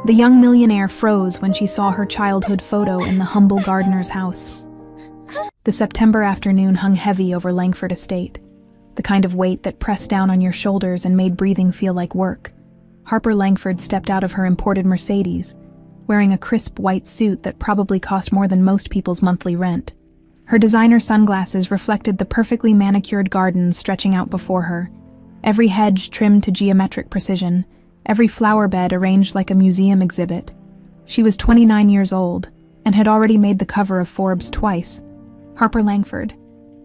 The young millionaire froze when she saw her childhood photo in the humble gardener's house. The September afternoon hung heavy over Langford Estate, the kind of weight that pressed down on your shoulders and made breathing feel like work. Harper Langford stepped out of her imported Mercedes, wearing a crisp white suit that probably cost more than most people's monthly rent. Her designer sunglasses reflected the perfectly manicured gardens stretching out before her, every hedge trimmed to geometric precision, every flower bed arranged like a museum exhibit. She was 29 years old and had already made the cover of Forbes twice. Harper Langford.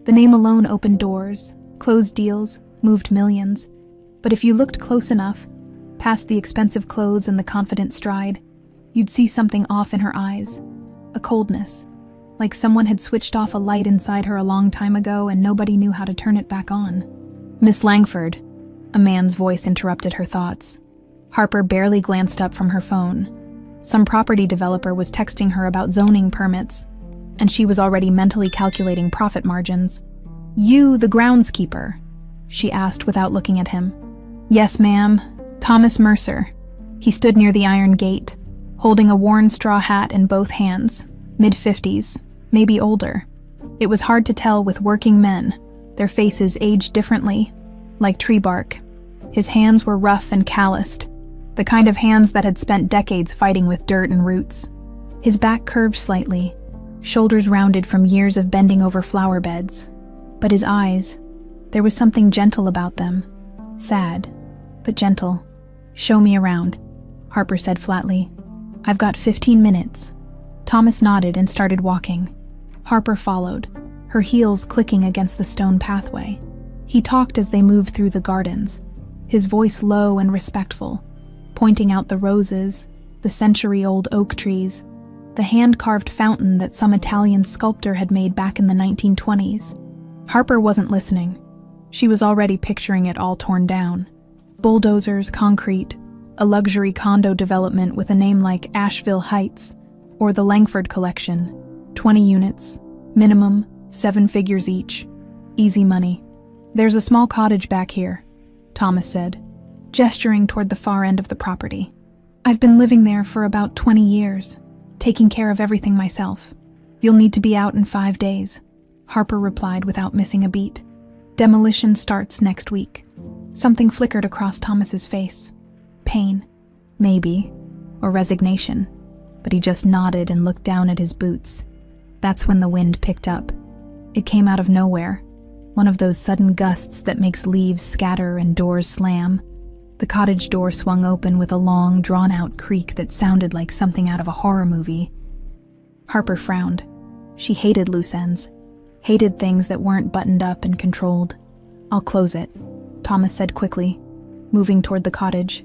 The name alone opened doors, closed deals, moved millions. But if you looked close enough, past the expensive clothes and the confident stride, you'd see something off in her eyes, a coldness, like someone had switched off a light inside her a long time ago and nobody knew how to turn it back on. "Miss Langford," a man's voice interrupted her thoughts. Harper barely glanced up from her phone. Some property developer was texting her about zoning permits, and she was already mentally calculating profit margins. "You, the groundskeeper?" she asked without looking at him. "Yes, ma'am. Thomas Mercer." He stood near the iron gate, holding a worn straw hat in both hands, mid-50s, maybe older. It was hard to tell with working men, their faces aged differently, like tree bark. His hands were rough and calloused, the kind of hands that had spent decades fighting with dirt and roots. His back curved slightly, shoulders rounded from years of bending over flower beds. But his eyes, there was something gentle about them. Sad, but gentle. "Show me around," Harper said flatly. "I've got 15 minutes. Thomas nodded and started walking. Harper followed, her heels clicking against the stone pathway. He talked as they moved through the gardens, his voice low and respectful, pointing out the roses, the century-old oak trees, the hand-carved fountain that some Italian sculptor had made back in the 1920s. Harper wasn't listening. She was already picturing it all torn down. Bulldozers, concrete, a luxury condo development with a name like Asheville Heights, or the Langford Collection, 20 units, minimum, 7 figures each. Easy money. "There's a small cottage back here," Thomas said, gesturing toward the far end of the property. "I've been living there for about 20 years, taking care of everything myself. You'll need to be out in 5 days," Harper replied without missing a beat. "Demolition starts next week." Something flickered across Thomas's face. Pain, maybe, or resignation, but he just nodded and looked down at his boots. That's when the wind picked up. It came out of nowhere, one of those sudden gusts that makes leaves scatter and doors slam. The cottage door swung open with a long, drawn-out creak that sounded like something out of a horror movie. Harper frowned. She hated loose ends, hated things that weren't buttoned up and controlled. "I'll close it," Thomas said quickly, moving toward the cottage.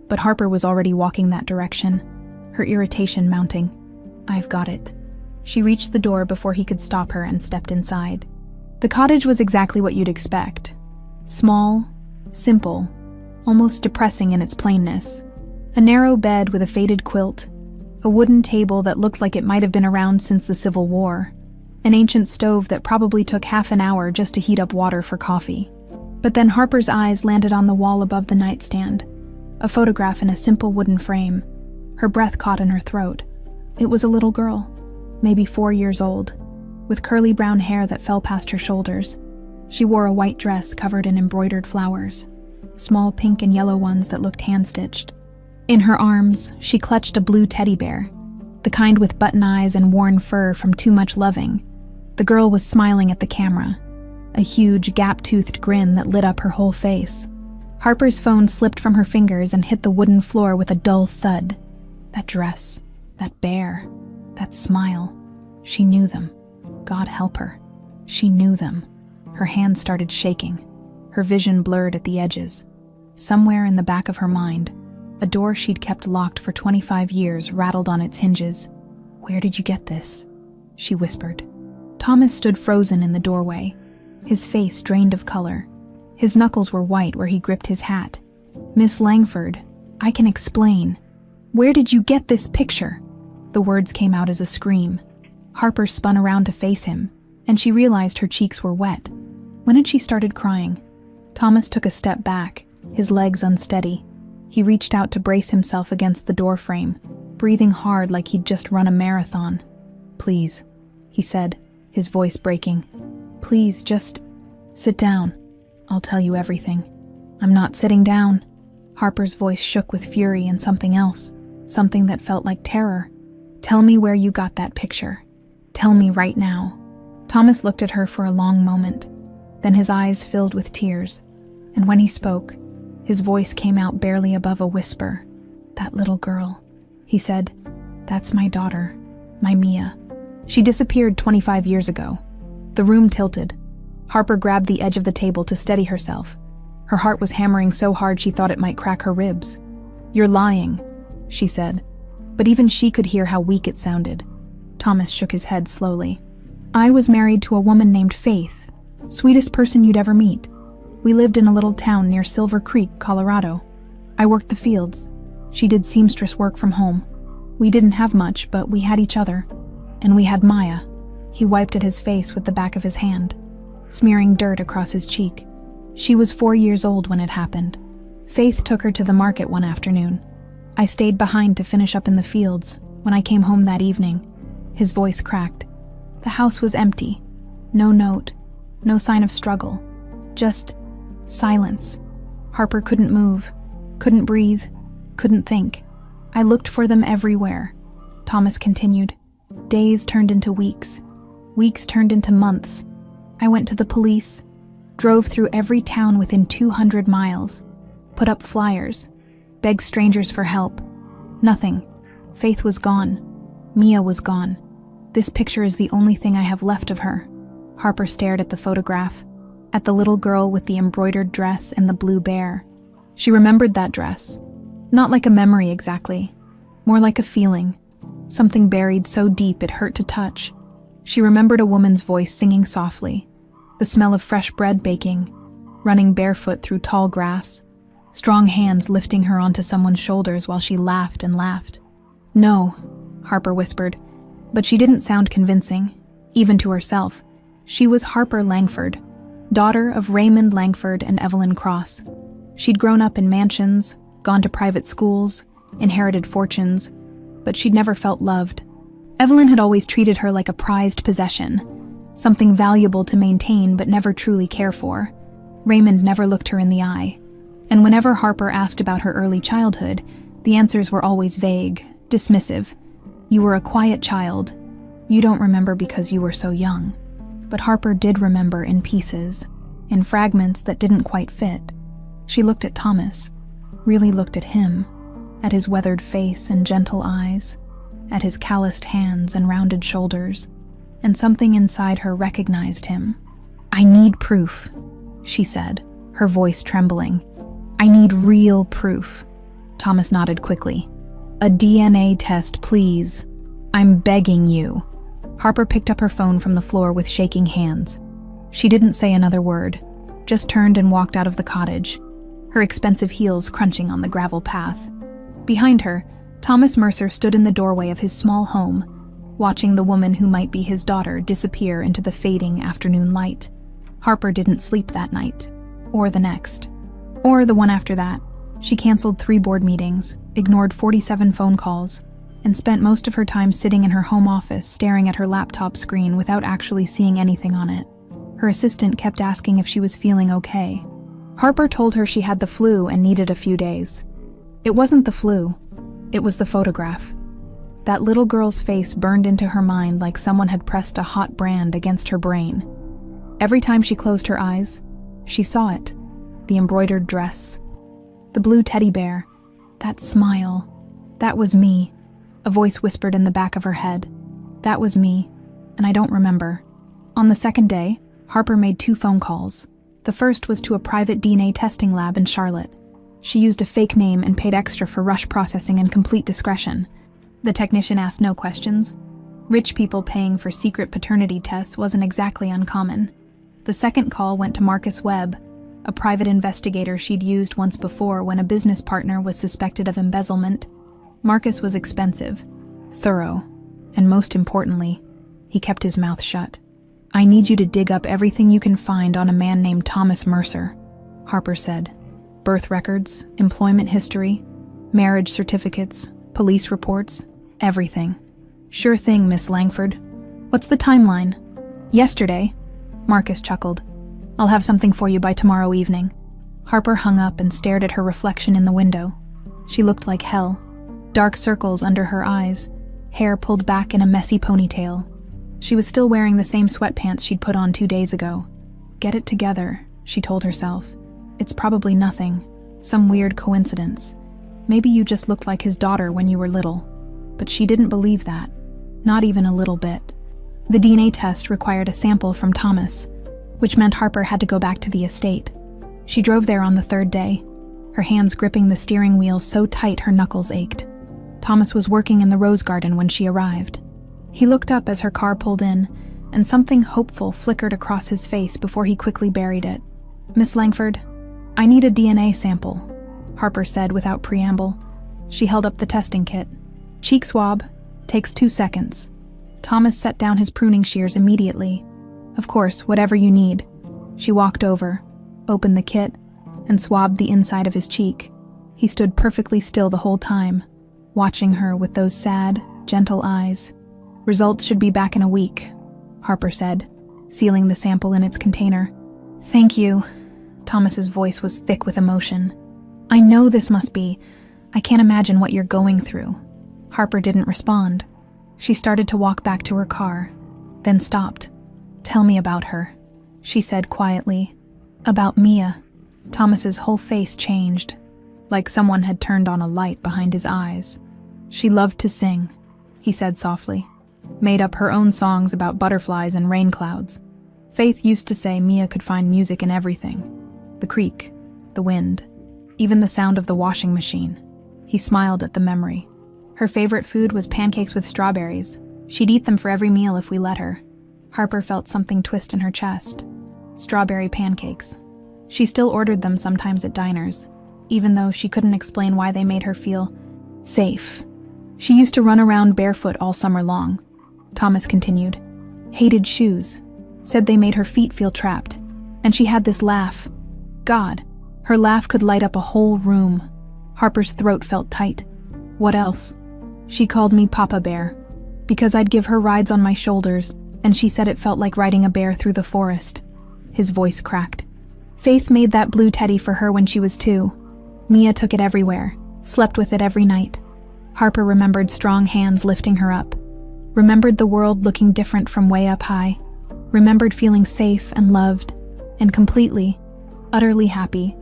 But Harper was already walking that direction, her irritation mounting. "I've got it." She reached the door before he could stop her and stepped inside. The cottage was exactly what you'd expect. Small, simple, almost depressing in its plainness. A narrow bed with a faded quilt, a wooden table that looked like it might have been around since the Civil War, an ancient stove that probably took half an hour just to heat up water for coffee. But then Harper's eyes landed on the wall above the nightstand, a photograph in a simple wooden frame. Her breath caught in her throat. It was a little girl, maybe 4 years old, with curly brown hair that fell past her shoulders. She wore a white dress covered in embroidered flowers, small pink and yellow ones that looked hand-stitched. In her arms, she clutched a blue teddy bear, the kind with button eyes and worn fur from too much loving. The girl was smiling at the camera, a huge, gap-toothed grin that lit up her whole face. Harper's phone slipped from her fingers and hit the wooden floor with a dull thud. That dress, that bear, that smile. She knew them. God help her. She knew them. Her hands started shaking. Her vision blurred at the edges. Somewhere in the back of her mind, a door she'd kept locked for 25 years rattled on its hinges. "Where did you get this?" she whispered. Thomas stood frozen in the doorway, his face drained of color. His knuckles were white where he gripped his hat. "Miss Langford, I can explain. Where did you get this picture?" The words came out as a scream. Harper spun around to face him, and she realized her cheeks were wet. When had she started crying? Thomas took a step back, his legs unsteady. He reached out to brace himself against the door frame, breathing hard like he'd just run a marathon. "Please," he said, his voice breaking. "Please, just sit down. I'll tell you everything." "I'm not sitting down." Harper's voice shook with fury and something else, something that felt like terror. "Tell me where you got that picture. Tell me right now." Thomas looked at her for a long moment. Then his eyes filled with tears, and when he spoke, his voice came out barely above a whisper. "That little girl," he said. "That's my daughter, my Mia. She disappeared 25 years ago." The room tilted. Harper grabbed the edge of the table to steady herself. Her heart was hammering so hard she thought it might crack her ribs. "You're lying," she said, but even she could hear how weak it sounded. Thomas shook his head slowly. "I was married to a woman named Faith, sweetest person you'd ever meet. We lived in a little town near Silver Creek, Colorado. I worked the fields. She did seamstress work from home. We didn't have much, but we had each other. And we had Maya." He wiped at his face with the back of his hand, smearing dirt across his cheek. "She was 4 years old when it happened. Faith took her to the market one afternoon. I stayed behind to finish up in the fields. When I came home that evening," his voice cracked, "the house was empty. No note, no sign of struggle. Just silence. Harper couldn't move, couldn't breathe, couldn't think. I looked for them everywhere." Thomas continued. "Days turned into weeks. Weeks turned into months. I went to the police, drove through every town within 200 miles, put up flyers, begged strangers for help. Nothing. Faith was gone. Mia was gone. This picture is the only thing I have left of her." Harper stared at the photograph, at the little girl with the embroidered dress and the blue bear. She remembered that dress. Not like a memory exactly, more like a feeling, something buried so deep it hurt to touch. She remembered a woman's voice singing softly, the smell of fresh bread baking, running barefoot through tall grass, strong hands lifting her onto someone's shoulders while she laughed and laughed. "No," Harper whispered, but she didn't sound convincing, even to herself. She was Harper Langford, daughter of Raymond Langford and Evelyn Cross. She'd grown up in mansions, gone to private schools, inherited fortunes, but she'd never felt loved. Evelyn had always treated her like a prized possession, something valuable to maintain but never truly care for. Raymond never looked her in the eye, and whenever Harper asked about her early childhood, the answers were always vague, dismissive. "You were a quiet child. You don't remember because you were so young." But Harper did remember in pieces, in fragments that didn't quite fit. She looked at Thomas, really looked at him, at his weathered face and gentle eyes, at his calloused hands and rounded shoulders, and something inside her recognized him. "I need proof," she said, her voice trembling. "I need real proof." Thomas nodded quickly. "A DNA test, please. I'm begging you." Harper picked up her phone from the floor with shaking hands. She didn't say another word, just turned and walked out of the cottage, her expensive heels crunching on the gravel path. Behind her, Thomas Mercer stood in the doorway of his small home, watching the woman who might be his daughter disappear into the fading afternoon light. Harper didn't sleep that night, or the next, or the one after that. She canceled 3 board meetings, ignored 47 phone calls, and spent most of her time sitting in her home office staring at her laptop screen without actually seeing anything on it. Her assistant kept asking if she was feeling okay. Harper told her she had the flu and needed a few days. It wasn't the flu. It was the photograph. That little girl's face burned into her mind like someone had pressed a hot brand against her brain. Every time she closed her eyes, she saw it. The embroidered dress, the blue teddy bear, that smile. That was me. A voice whispered in the back of her head. That was me, and I don't remember. On the second day, Harper made 2 phone calls. The first was to a private DNA testing lab in Charlotte. She used a fake name and paid extra for rush processing and complete discretion. The technician asked no questions. Rich people paying for secret paternity tests wasn't exactly uncommon. The second call went to Marcus Webb, a private investigator she'd used once before when a business partner was suspected of embezzlement. Marcus was expensive, thorough, and most importantly, he kept his mouth shut. "I need you to dig up everything you can find on a man named Thomas Mercer," Harper said. Birth records, employment history, marriage certificates, police reports, everything. Sure thing, Miss Langford. What's the timeline? Yesterday. Marcus chuckled. I'll have something for you by tomorrow evening. Harper hung up and stared at her reflection in the window. She looked like hell. Dark circles under her eyes, hair pulled back in a messy ponytail. She was still wearing the same sweatpants she'd put on 2 days ago. Get it together, she told herself. It's probably nothing, some weird coincidence. Maybe you just looked like his daughter when you were little. But she didn't believe that, not even a little bit. The DNA test required a sample from Thomas, which meant Harper had to go back to the estate. She drove there on the 3rd day, her hands gripping the steering wheel so tight her knuckles ached. Thomas was working in the rose garden when she arrived. He looked up as her car pulled in, and something hopeful flickered across his face before he quickly buried it. Miss Langford, I need a DNA sample, Harper said without preamble. She held up the testing kit. Cheek swab. Takes 2 seconds. Thomas set down his pruning shears immediately. Of course, whatever you need. She walked over, opened the kit, and swabbed the inside of his cheek. He stood perfectly still the whole time, watching her with those sad, gentle eyes. Results should be back in a week, Harper said, sealing the sample in its container. Thank you. Thomas's voice was thick with emotion. I know this must be. I can't imagine what you're going through. Harper didn't respond. She started to walk back to her car, then stopped. Tell me about her, she said quietly. About Mia. Thomas's whole face changed, like someone had turned on a light behind his eyes. She loved to sing, he said softly. Made up her own songs about butterflies and rain clouds. Faith used to say Mia could find music in everything. The creek, the wind, even the sound of the washing machine. He smiled at the memory. Her favorite food was pancakes with strawberries. She'd eat them for every meal if we let her. Harper felt something twist in her chest. Strawberry pancakes. She still ordered them sometimes at diners, even though she couldn't explain why they made her feel safe. She used to run around barefoot all summer long. Thomas continued. Hated shoes. Said they made her feet feel trapped. And she had this laugh. God, her laugh could light up a whole room. Harper's throat felt tight. What else? She called me Papa Bear, because I'd give her rides on my shoulders, and she said it felt like riding a bear through the forest. His voice cracked. Faith made that blue teddy for her when she was 2. Mia took it everywhere, slept with it every night. Harper remembered strong hands lifting her up. Remembered the world looking different from way up high. Remembered feeling safe and loved, and completely, utterly happy.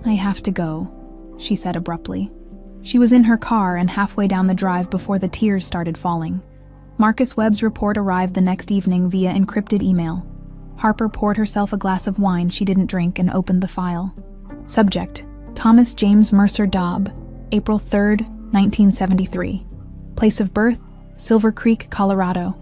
I have to go, she said abruptly. She was in her car and halfway down the drive before the tears started falling. Marcus Webb's report arrived the next evening via encrypted email. Harper poured herself a glass of wine she didn't drink and opened the file. Subject: Thomas James Mercer Dobb, April 3rd, 1973. Place of birth: Silver Creek, Colorado.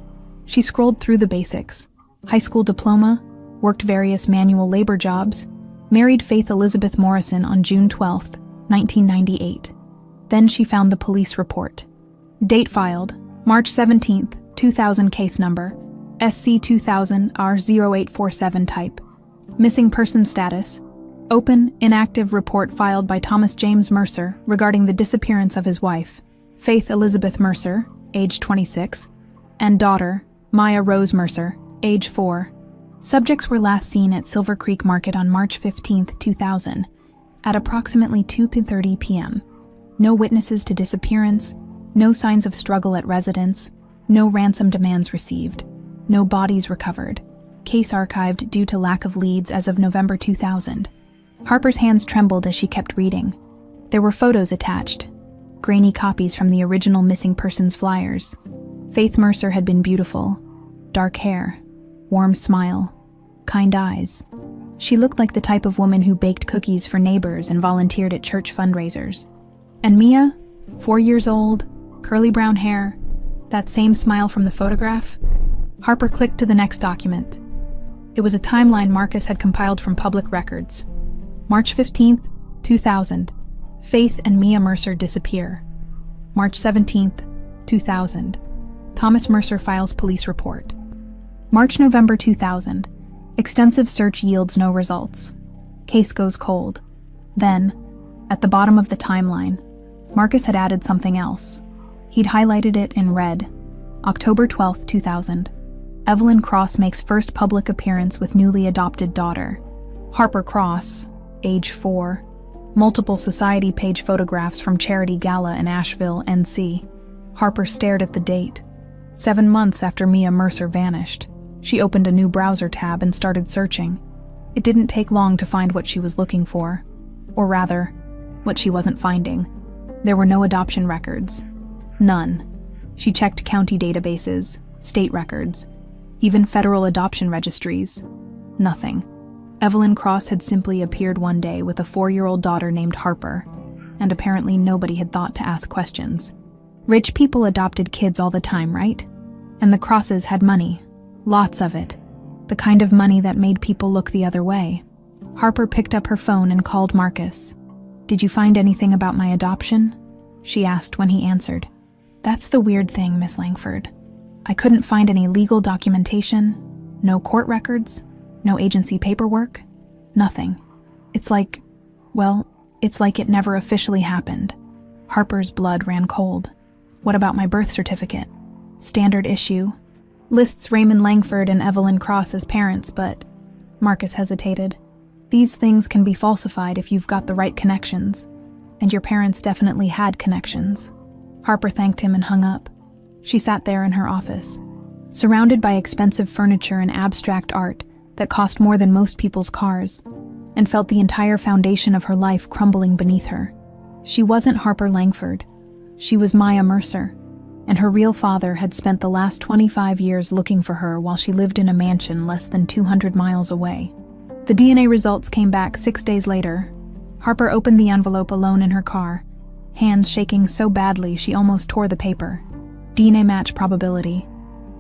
She scrolled through the basics. High school diploma, worked various manual labor jobs, married Faith Elizabeth Morrison on June 12, 1998. Then she found the police report. Date filed, March 17, 2000, case number, SC2000R0847 type. Missing person status, open, inactive report filed by Thomas James Mercer regarding the disappearance of his wife, Faith Elizabeth Mercer, age 26, and daughter, Maya Rose Mercer, age 4. Subjects were last seen at Silver Creek Market on March 15, 2000, at approximately 2:30 p.m. No witnesses to disappearance, no signs of struggle at residence, no ransom demands received, no bodies recovered. Case archived due to lack of leads as of November 2000. Harper's hands trembled as she kept reading. There were photos attached, grainy copies from the original missing persons flyers. Faith Mercer had been beautiful. Dark hair, warm smile, kind eyes. She looked like the type of woman who baked cookies for neighbors and volunteered at church fundraisers. And Mia, 4 years old, curly brown hair, that same smile from the photograph. Harper clicked to the next document. It was a timeline Marcus had compiled from public records. March 15th, 2000. Faith and Mia Mercer disappear. March 17th, 2000. Thomas Mercer files police report. March-November 2000. Extensive search yields no results. Case goes cold. Then, At the bottom of the timeline, Marcus had added something else. He'd highlighted it in red. October 12, 2000. Evelyn Cross makes first public appearance with newly adopted daughter. Harper Cross, age 4. Multiple society page photographs from charity gala in Asheville, NC. Harper stared at the date. 7 months after Mia Mercer vanished. She opened a new browser tab and started searching. It didn't take long to find what she was looking for. Or rather, what she wasn't finding. There were no adoption records. None. She checked county databases, state records, even federal adoption registries. Nothing. Evelyn Cross had simply appeared one day with a 4-year-old daughter named Harper, and apparently nobody had thought to ask questions. Rich people adopted kids all the time, right? And the Crosses had money. Lots of it. The kind of money that made people look the other way. Harper picked up her phone and called Marcus. "Did you find anything about my adoption?" she asked when he answered. "That's the weird thing, Miss Langford. I couldn't find any legal documentation, no court records, no agency paperwork, nothing. It's like it never officially happened." Harper's blood ran cold. "What about my birth certificate? Standard issue. Lists Raymond Langford and Evelyn Cross as parents, but..." Marcus hesitated. "These things can be falsified if you've got the right connections. And your parents definitely had connections." Harper thanked him and hung up. She sat there in her office, surrounded by expensive furniture and abstract art that cost more than most people's cars, and felt the entire foundation of her life crumbling beneath her. She wasn't Harper Langford. She was Mia Mercer, and her real father had spent the last 25 years looking for her while she lived in a mansion less than 200 miles away. The DNA results came back 6 days later. Harper opened the envelope alone in her car, hands shaking so badly she almost tore the paper. DNA match probability,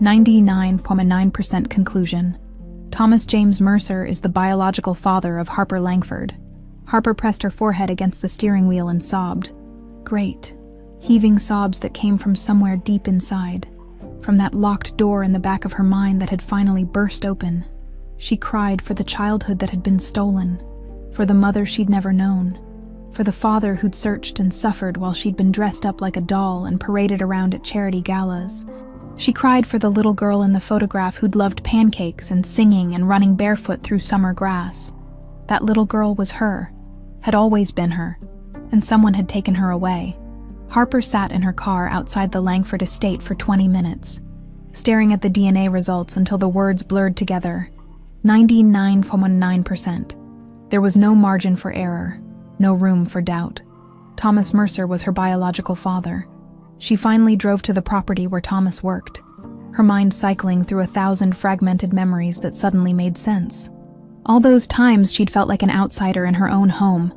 99.9% conclusion. Thomas James Mercer is the biological father of Harper Langford. Harper pressed her forehead against the steering wheel and sobbed. Great, heaving sobs that came from somewhere deep inside, from that locked door in the back of her mind that had finally burst open. She cried for the childhood that had been stolen, for the mother she'd never known, for the father who'd searched and suffered while she'd been dressed up like a doll and paraded around at charity galas. She cried for the little girl in the photograph who'd loved pancakes and singing and running barefoot through summer grass. That little girl was her, had always been her, and someone had taken her away. Harper sat in her car outside the Langford estate for 20 minutes, staring at the DNA results until the words blurred together. 99.9%. There was no margin for error, no room for doubt. Thomas Mercer was her biological father. She finally drove to the property where Thomas worked, her mind cycling through 1,000 fragmented memories that suddenly made sense. All those times she'd felt like an outsider in her own home.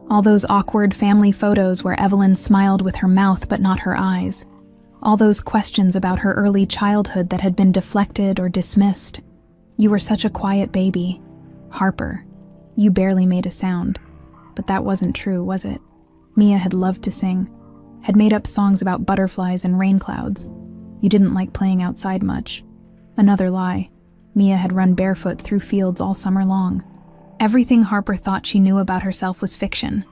All those awkward family photos where Evelyn smiled with her mouth but not her eyes. All those questions about her early childhood that had been deflected or dismissed. "You were such a quiet baby. Harper, you barely made a sound." But that wasn't true, was it? Mia had loved to sing, had made up songs about butterflies and rain clouds. You didn't like playing outside much. Another lie. Mia had run barefoot through fields all summer long. Everything Harper thought she knew about herself was fiction,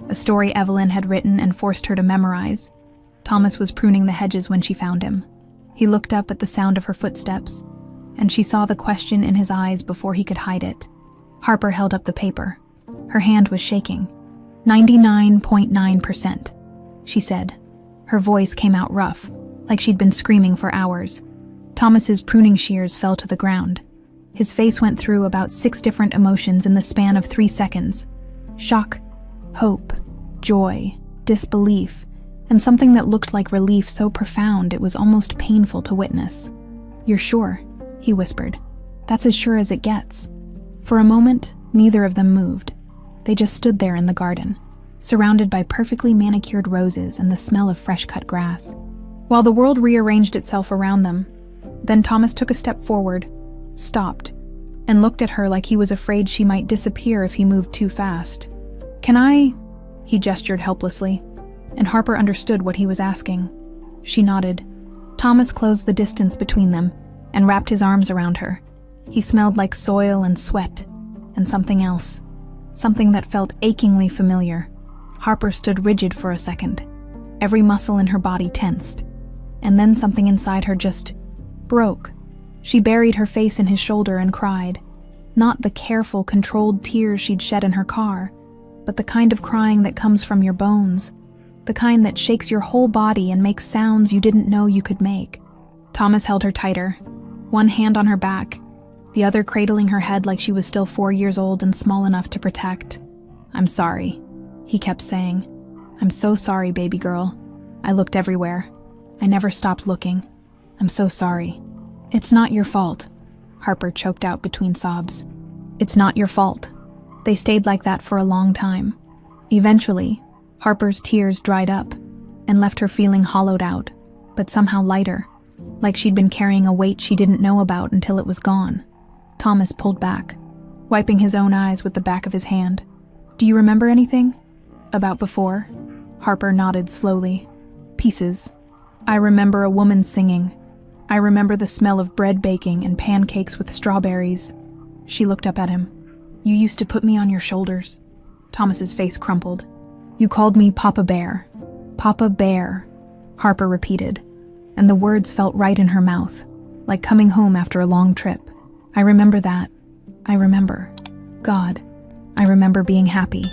a story Evelyn had written and forced her to memorize. Thomas was pruning the hedges when she found him. He looked up at the sound of her footsteps, and she saw the question in his eyes before he could hide it. Harper held up the paper. Her hand was shaking. 99.9%, she said. Her voice came out rough, like she'd been screaming for hours. Thomas's pruning shears fell to the ground. His face went through about 6 different emotions in the span of 3 seconds. Shock, hope, joy, disbelief, and something that looked like relief so profound it was almost painful to witness. "You're sure?" he whispered. "That's as sure as it gets." For a moment, neither of them moved. They just stood there in the garden, surrounded by perfectly manicured roses and the smell of fresh-cut grass, while the world rearranged itself around them. Then Thomas took a step forward, stopped, and looked at her like he was afraid she might disappear if he moved too fast. "Can I?" he gestured helplessly, and Harper understood what he was asking. She nodded. Thomas closed the distance between them and wrapped his arms around her. He smelled like soil and sweat, and something else, something that felt achingly familiar. Harper stood rigid for a second. Every muscle in her body tensed. And then something inside her just broke. She buried her face in his shoulder and cried. Not the careful, controlled tears she'd shed in her car, but the kind of crying that comes from your bones. The kind that shakes your whole body and makes sounds you didn't know you could make. Thomas held her tighter, one hand on her back, the other cradling her head like she was still 4 years old and small enough to protect. "I'm sorry," he kept saying. "I'm so sorry, baby girl. I looked everywhere. I never stopped looking. I'm so sorry." "It's not your fault," Harper choked out between sobs. "It's not your fault." They stayed like that for a long time. Eventually, Harper's tears dried up and left her feeling hollowed out, but somehow lighter, like she'd been carrying a weight she didn't know about until it was gone. Thomas pulled back, wiping his own eyes with the back of his hand. "Do you remember anything? About before?" Harper nodded slowly. "Pieces. I remember a woman singing. I remember the smell of bread baking and pancakes with strawberries." She looked up at him. "You used to put me on your shoulders." Thomas's face crumpled. "You called me Papa Bear." "Papa Bear," Harper repeated, and the words felt right in her mouth, like coming home after a long trip. "I remember that. I remember. God, I remember being happy."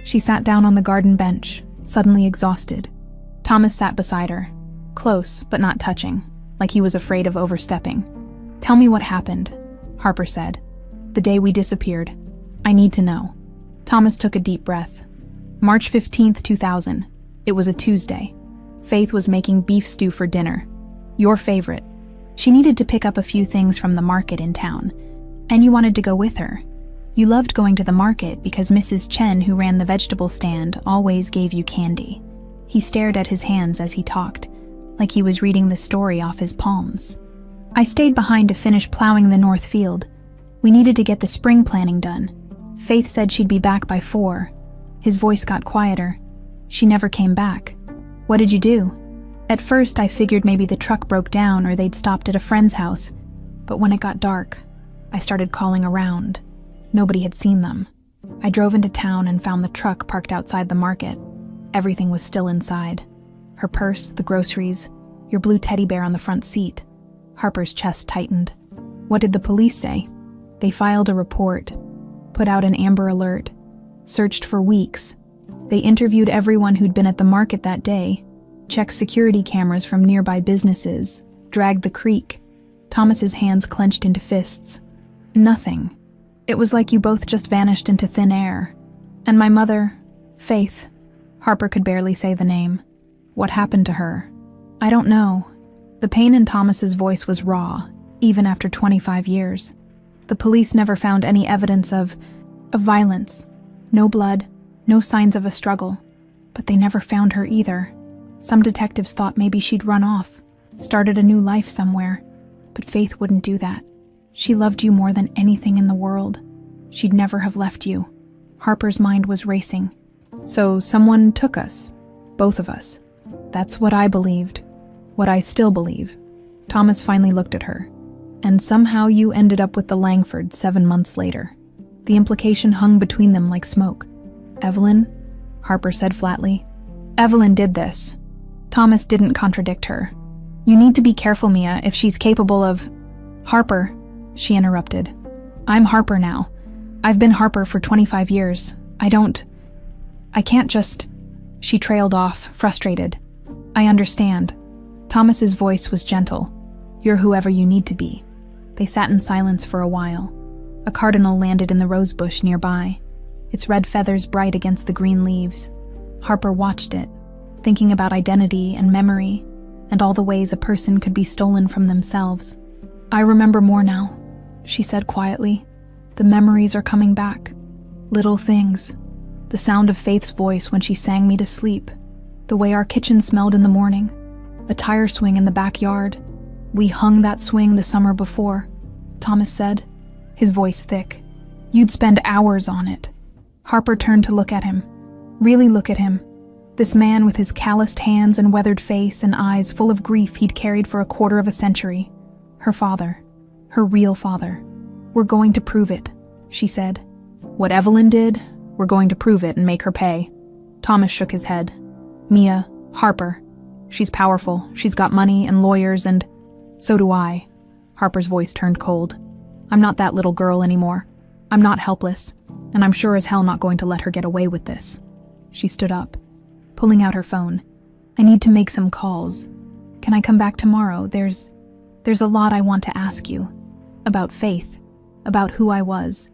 She sat down on the garden bench, suddenly exhausted. Thomas sat beside her, close but not touching, like he was afraid of overstepping. "Tell me what happened," Harper said. "The day we disappeared. I need to know." Thomas took a deep breath. March 15th, 2000. It was a Tuesday. Faith was making beef stew for dinner. Your favorite. She needed to pick up a few things from the market in town, and you wanted to go with her. You loved going to the market because Mrs. Chen, who ran the vegetable stand, always gave you candy. He stared at his hands as he talked, like he was reading the story off his palms. "I stayed behind to finish plowing the north field. We needed to get the spring planting done. Faith said she'd be back by 4. His voice got quieter. "She never came back." "What did you do?" "At first I figured maybe the truck broke down or they'd stopped at a friend's house. But when it got dark, I started calling around. Nobody had seen them. I drove into town and found the truck parked outside the market. Everything was still inside. Her purse, the groceries, your blue teddy bear on the front seat." Harper's chest tightened. "What did the police say?" "They filed a report, put out an Amber Alert, searched for weeks. They interviewed everyone who'd been at the market that day, checked security cameras from nearby businesses, dragged the creek." Thomas's hands clenched into fists. "Nothing. It was like you both just vanished into thin air. And my mother, Faith," Harper could barely say the name. "What happened to her?" "I don't know." The pain in Thomas's voice was raw, even after 25 years. "The police never found any evidence of violence. No blood, no signs of a struggle. But they never found her either. Some detectives thought maybe she'd run off, started a new life somewhere. But Faith wouldn't do that. She loved you more than anything in the world. She'd never have left you." Harper's mind was racing. "So someone took us, both of us." "That's what I believed, what I still believe." Thomas finally looked at her. "And somehow you ended up with the Langfords 7 months later." The implication hung between them like smoke. "Evelyn?" Harper said flatly. "Evelyn did this." Thomas didn't contradict her. "You need to be careful, Mia, if she's capable of—" "Harper," she interrupted. "I'm Harper now. I've been Harper for 25 years. I can't just—" She trailed off, frustrated. "I understand." Thomas's voice was gentle. "You're whoever you need to be." They sat in silence for a while. A cardinal landed in the rose bush nearby, its red feathers bright against the green leaves. Harper watched it, thinking about identity and memory, and all the ways a person could be stolen from themselves. "I remember more now," she said quietly. "The memories are coming back. Little things. The sound of Faith's voice when she sang me to sleep. The way our kitchen smelled in the morning. A tire swing in the backyard. We hung that swing the summer before," Thomas said, his voice thick. "You'd spend hours on it." Harper turned to look at him. Really look at him. This man with his calloused hands and weathered face and eyes full of grief he'd carried for a quarter of a century. Her father. Her real father. "We're going to prove it," she said. "What Evelyn did, we're going to prove it and make her pay." Thomas shook his head. Mia, Harper. She's powerful. She's got money and lawyers and... So do I. Harper's voice turned cold. I'm not that little girl anymore. I'm not helpless, and I'm sure as hell not going to let her get away with this. She stood up, pulling out her phone. I need to make some calls. Can I come back tomorrow? There's a lot I want to ask you. About Faith. About who I was.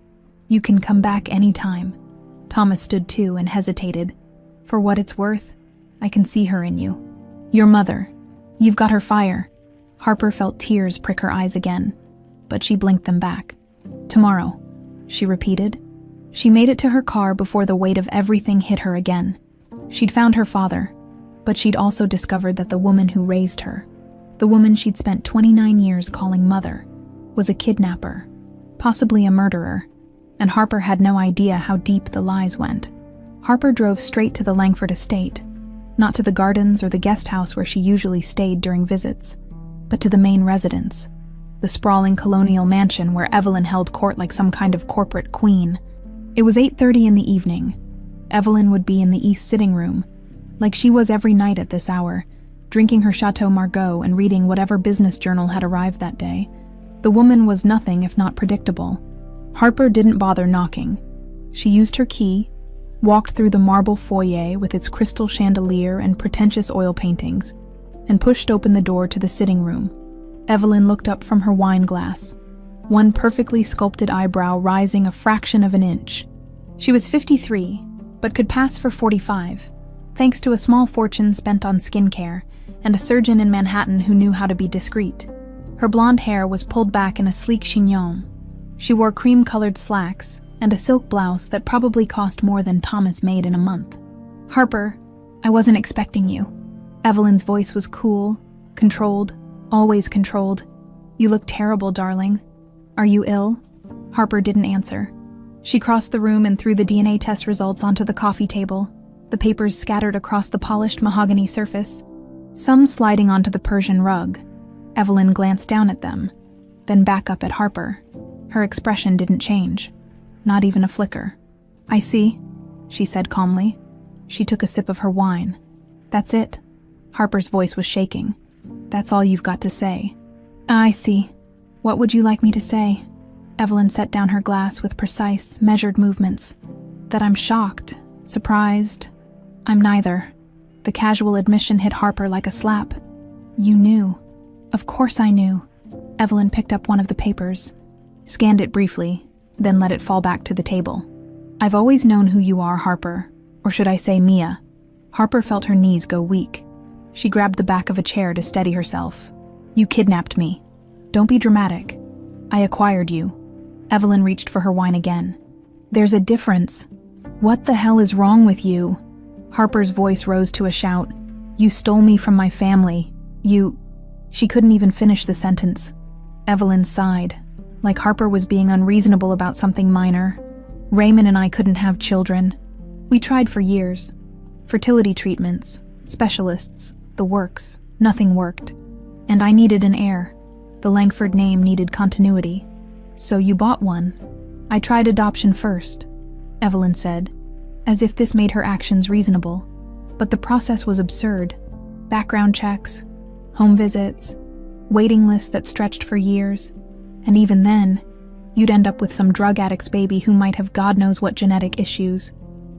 You can come back anytime. Thomas stood too and hesitated. For what it's worth, I can see her in you. Your mother. You've got her fire. Harper felt tears prick her eyes again, but she blinked them back. Tomorrow, she repeated. She made it to her car before the weight of everything hit her again. She'd found her father, but she'd also discovered that the woman who raised her, the woman she'd spent 29 years calling mother, was a kidnapper, possibly a murderer, and Harper had no idea how deep the lies went. Harper drove straight to the Langford estate, not to the gardens or the guest house where she usually stayed during visits, but to the main residence, the sprawling colonial mansion where Evelyn held court like some kind of corporate queen. It was 8:30 in the evening. Evelyn would be in the east sitting room, like she was every night at this hour, drinking her Chateau Margaux and reading whatever business journal had arrived that day. The woman was nothing if not predictable. Harper didn't bother knocking. She used her key, walked through the marble foyer with its crystal chandelier and pretentious oil paintings, and pushed open the door to the sitting room. Evelyn looked up from her wine glass, one perfectly sculpted eyebrow rising a fraction of an inch. She was 53, but could pass for 45, thanks to a small fortune spent on skincare and a surgeon in Manhattan who knew how to be discreet. Her blonde hair was pulled back in a sleek chignon. She wore cream-colored slacks and a silk blouse that probably cost more than Thomas made in a month. Harper, I wasn't expecting you. Evelyn's voice was cool, controlled, always controlled. You look terrible, darling. Are you ill? Harper didn't answer. She crossed the room and threw the DNA test results onto the coffee table, the papers scattered across the polished mahogany surface, some sliding onto the Persian rug. Evelyn glanced down at them, then back up at Harper. Her expression didn't change, not even a flicker. I see, she said calmly. She took a sip of her wine. That's it. Harper's voice was shaking. That's all you've got to say. I see. What would you like me to say? Evelyn set down her glass with precise, measured movements. That I'm shocked, surprised. I'm neither. The casual admission hit Harper like a slap. You knew. Of course I knew. Evelyn picked up one of the papers, scanned it briefly, then let it fall back to the table. I've always known who you are, Harper. Or should I say Mia? Harper felt her knees go weak. She grabbed the back of a chair to steady herself. You kidnapped me. Don't be dramatic. I acquired you. Evelyn reached for her wine again. There's a difference. What the hell is wrong with you? Harper's voice rose to a shout. You stole me from my family. She couldn't even finish the sentence. Evelyn sighed, like Harper was being unreasonable about something minor. Raymond and I couldn't have children. We tried for years. Fertility treatments, specialists, the works. Nothing worked. And I needed an heir. The Langford name needed continuity. So you bought one. I tried adoption first, Evelyn said, as if this made her actions reasonable. But the process was absurd. Background checks, home visits, waiting lists that stretched for years. And even then, you'd end up with some drug addict's baby who might have God knows what genetic issues.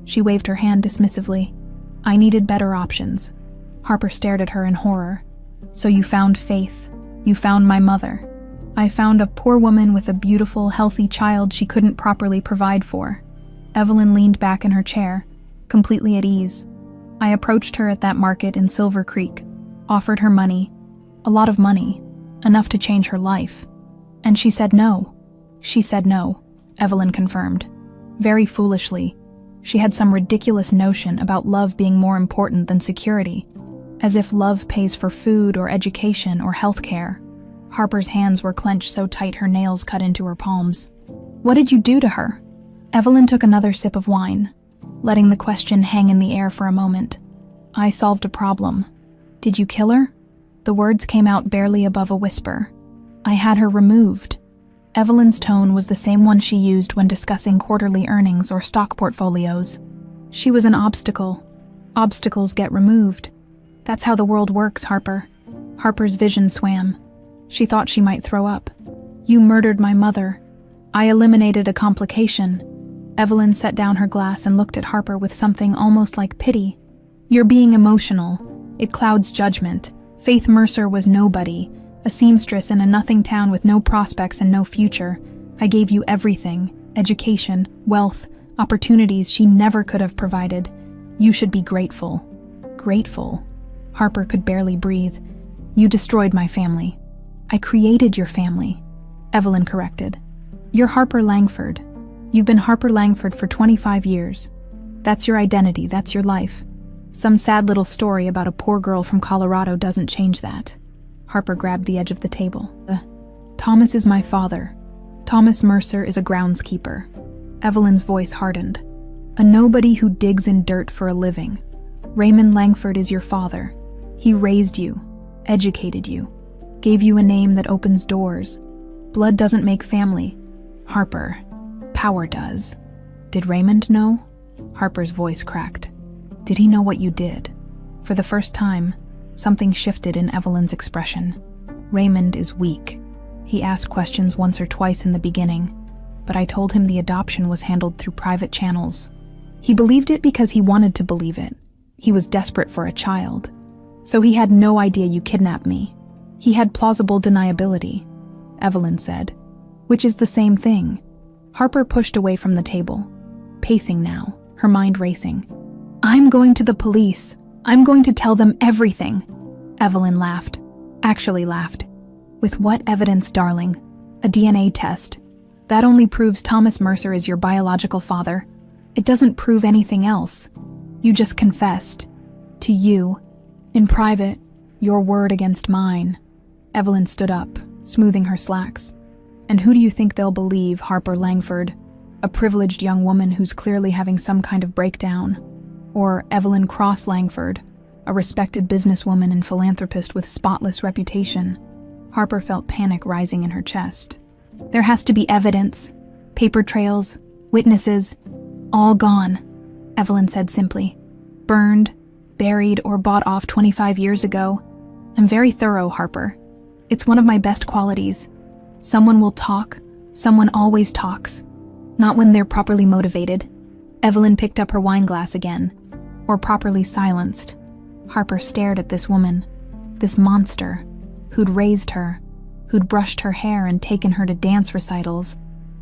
She waved her hand dismissively. I needed better options. Harper stared at her in horror. So you found Faith. You found my mother. I found a poor woman with a beautiful, healthy child she couldn't properly provide for. Evelyn leaned back in her chair, completely at ease. I approached her at that market in Silver Creek, offered her money, a lot of money, enough to change her life. And she said no. She said no, Evelyn confirmed. Very foolishly. She had some ridiculous notion about love being more important than security, as if love pays for food or education or health care. Harper's hands were clenched so tight her nails cut into her palms. What did you do to her? Evelyn took another sip of wine, letting the question hang in the air for a moment. I solved a problem. Did you kill her? The words came out barely above a whisper. I had her removed. Evelyn's tone was the same one she used when discussing quarterly earnings or stock portfolios. She was an obstacle, Obstacles get removed. That's how the world works, Harper. Harper's vision swam. She thought she might throw up. You murdered my mother. I eliminated a complication. Evelyn set down her glass and looked at Harper with something almost like pity. You're being emotional. It clouds judgment. Faith Mercer was nobody, a seamstress in a nothing town with no prospects and no future. I gave you everything, education, wealth, opportunities she never could have provided. You should be grateful. Grateful? Harper could barely breathe. You destroyed my family. I created your family. Evelyn corrected. You're Harper Langford. You've been Harper Langford for 25 years. That's your identity, that's your life. Some sad little story about a poor girl from Colorado doesn't change that. Harper grabbed the edge of the table. Thomas is my father. Thomas Mercer is a groundskeeper. Evelyn's voice hardened. A nobody who digs in dirt for a living. Raymond Langford is your father. He raised you, educated you, gave you a name that opens doors. Blood doesn't make family. Harper, power does. Did Raymond know? Harper's voice cracked. Did he know what you did? For the first time, something shifted in Evelyn's expression. Raymond is weak. He asked questions once or twice in the beginning, but I told him the adoption was handled through private channels. He believed it because he wanted to believe it. He was desperate for a child. So he had no idea you kidnapped me. He had plausible deniability, Evelyn said, which is the same thing. Harper pushed away from the table, pacing now, her mind racing. I'm going to the police. I'm going to tell them everything. Evelyn laughed. Actually laughed. With what evidence, darling? A DNA test. That only proves Thomas Mercer is your biological father. It doesn't prove anything else. You just confessed. To you. In private. Your word against mine. Evelyn stood up, smoothing her slacks. And who do you think they'll believe, Harper Langford? A privileged young woman who's clearly having some kind of breakdown. Or Evelyn Cross Langford, a respected businesswoman and philanthropist with spotless reputation. Harper felt panic rising in her chest. There has to be evidence. Paper trails, witnesses, all gone, Evelyn said simply. Burned, buried, or bought off 25 years ago. I'm very thorough, Harper. It's one of my best qualities. Someone will talk. Someone always talks. Not when they're properly motivated. Evelyn picked up her wine glass again. Or properly silenced. Harper stared at this woman. This monster. Who'd raised her. Who'd brushed her hair and taken her to dance recitals.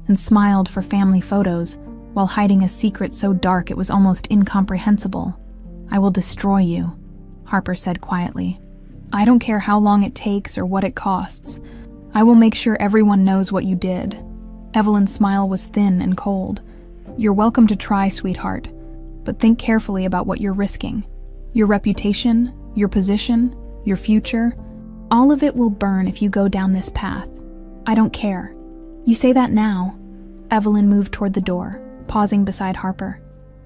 And smiled for family photos while hiding a secret so dark it was almost incomprehensible. I will destroy you, Harper said quietly. I don't care how long it takes or what it costs. I will make sure everyone knows what you did. Evelyn's smile was thin and cold. You're welcome to try, sweetheart, but think carefully about what you're risking. Your reputation, your position, your future, all of it will burn if you go down this path. I don't care. You say that now. Evelyn moved toward the door, pausing beside Harper.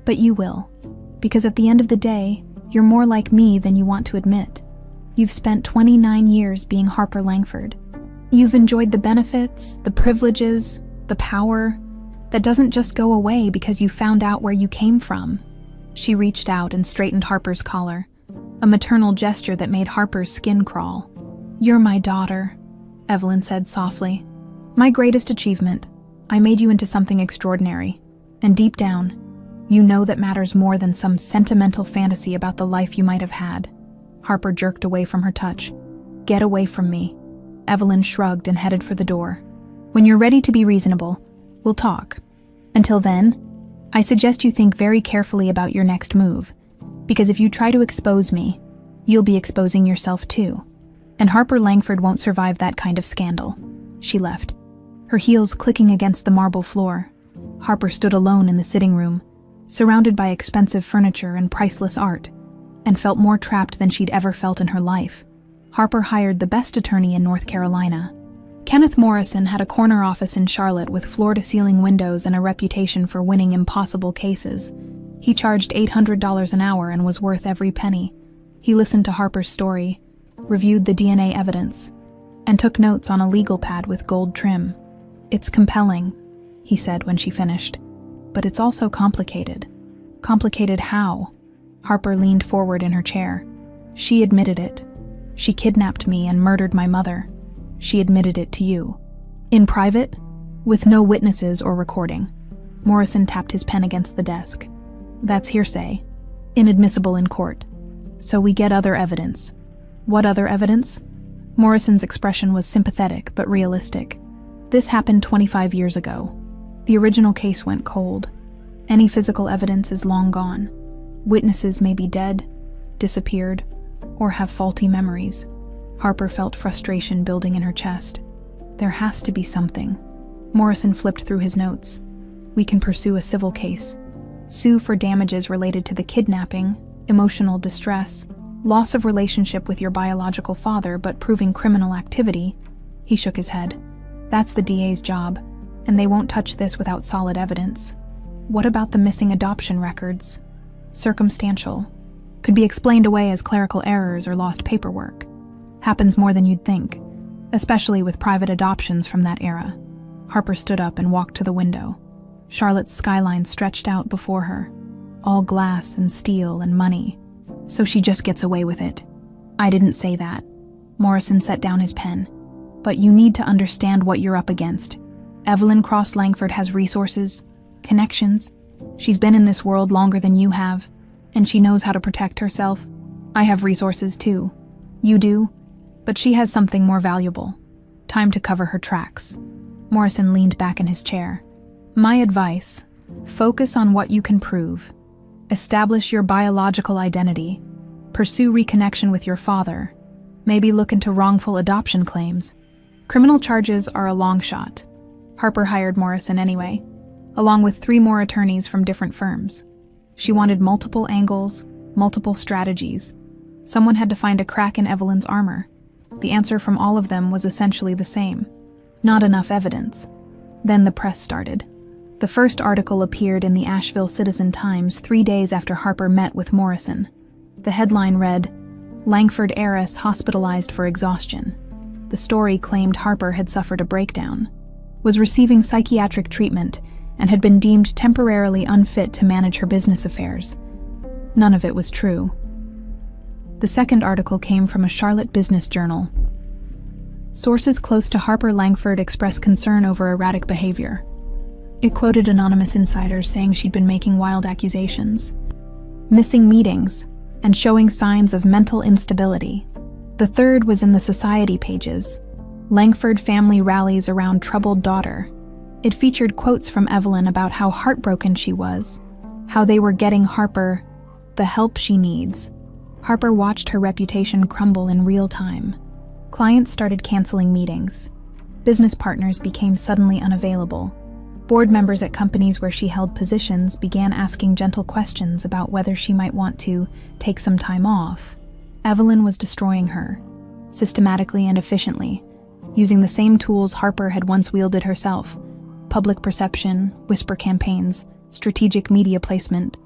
But you will, because at the end of the day, you're more like me than you want to admit. You've spent 29 years being Harper Langford. You've enjoyed the benefits, the privileges, the power that doesn't just go away because you found out where you came from. She reached out and straightened Harper's collar, a maternal gesture that made Harper's skin crawl. You're my daughter, Evelyn said softly. My greatest achievement. I made you into something extraordinary. And deep down, you know that matters more than some sentimental fantasy about the life you might have had. Harper jerked away from her touch. Get away from me. Evelyn shrugged and headed for the door. When you're ready to be reasonable, we'll talk. Until then, I suggest you think very carefully about your next move, because if you try to expose me, you'll be exposing yourself too. And Harper Langford won't survive that kind of scandal. She left, her heels clicking against the marble floor. Harper stood alone in the sitting room, surrounded by expensive furniture and priceless art, and felt more trapped than she'd ever felt in her life. Harper hired the best attorney in North Carolina. Kenneth Morrison had a corner office in Charlotte with floor-to-ceiling windows and a reputation for winning impossible cases. He charged $800 an hour and was worth every penny. He listened to Harper's story, reviewed the DNA evidence, and took notes on a legal pad with gold trim. It's compelling, he said when she finished, but it's also complicated. Complicated how? Harper leaned forward in her chair. She admitted it. She kidnapped me and murdered my mother. She admitted it to you. In private, with no witnesses or recording. Morrison tapped his pen against the desk. That's hearsay. Inadmissible in court. So we get other evidence. What other evidence? Morrison's expression was sympathetic but realistic. This happened 25 years ago. The original case went cold. Any physical evidence is long gone. Witnesses may be dead, disappeared, or have faulty memories. Harper felt frustration building in her chest. There has to be something. Morrison flipped through his notes. We can pursue a civil case. Sue for damages related to the kidnapping, emotional distress, loss of relationship with your biological father but proving criminal activity. He shook his head. That's the DA's job, and they won't touch this without solid evidence. What about the missing adoption records? Circumstantial. Could be explained away as clerical errors or lost paperwork. Happens more than you'd think, especially with private adoptions from that era. Harper stood up and walked to the window. Charlotte's skyline stretched out before her, all glass and steel and money. So she just gets away with it. I didn't say that. Morrison set down his pen. But you need to understand what you're up against. Evelyn Cross Langford has resources, connections. She's been in this world longer than you have, and she knows how to protect herself. I have resources too. You do, but she has something more valuable. Time to cover her tracks. Morrison leaned back in his chair. My advice, focus on what you can prove. Establish your biological identity. Pursue reconnection with your father. Maybe look into wrongful adoption claims. Criminal charges are a long shot. Harper hired Morrison anyway, along with 3 more attorneys from different firms. She wanted multiple angles, multiple strategies. Someone had to find a crack in Evelyn's armor. The answer from all of them was essentially the same. Not enough evidence. Then the press started. The first article appeared in the Asheville Citizen-Times 3 days after Harper met with Morrison. The headline read, Langford heiress hospitalized for exhaustion. The story claimed Harper had suffered a breakdown, was receiving psychiatric treatment, and had been deemed temporarily unfit to manage her business affairs. None of it was true. The second article came from a Charlotte business journal. Sources close to Harper Langford expressed concern over erratic behavior. It quoted anonymous insiders saying she'd been making wild accusations, missing meetings, and showing signs of mental instability. The third was in the society pages. Langford family rallies around troubled daughter. It featured quotes from Evelyn about how heartbroken she was, how they were getting Harper the help she needs. Harper watched her reputation crumble in real time. Clients started canceling meetings. Business partners became suddenly unavailable. Board members at companies where she held positions began asking gentle questions about whether she might want to take some time off. Evelyn was destroying her, systematically and efficiently, using the same tools Harper had once wielded herself: public perception, whisper campaigns, strategic media placement.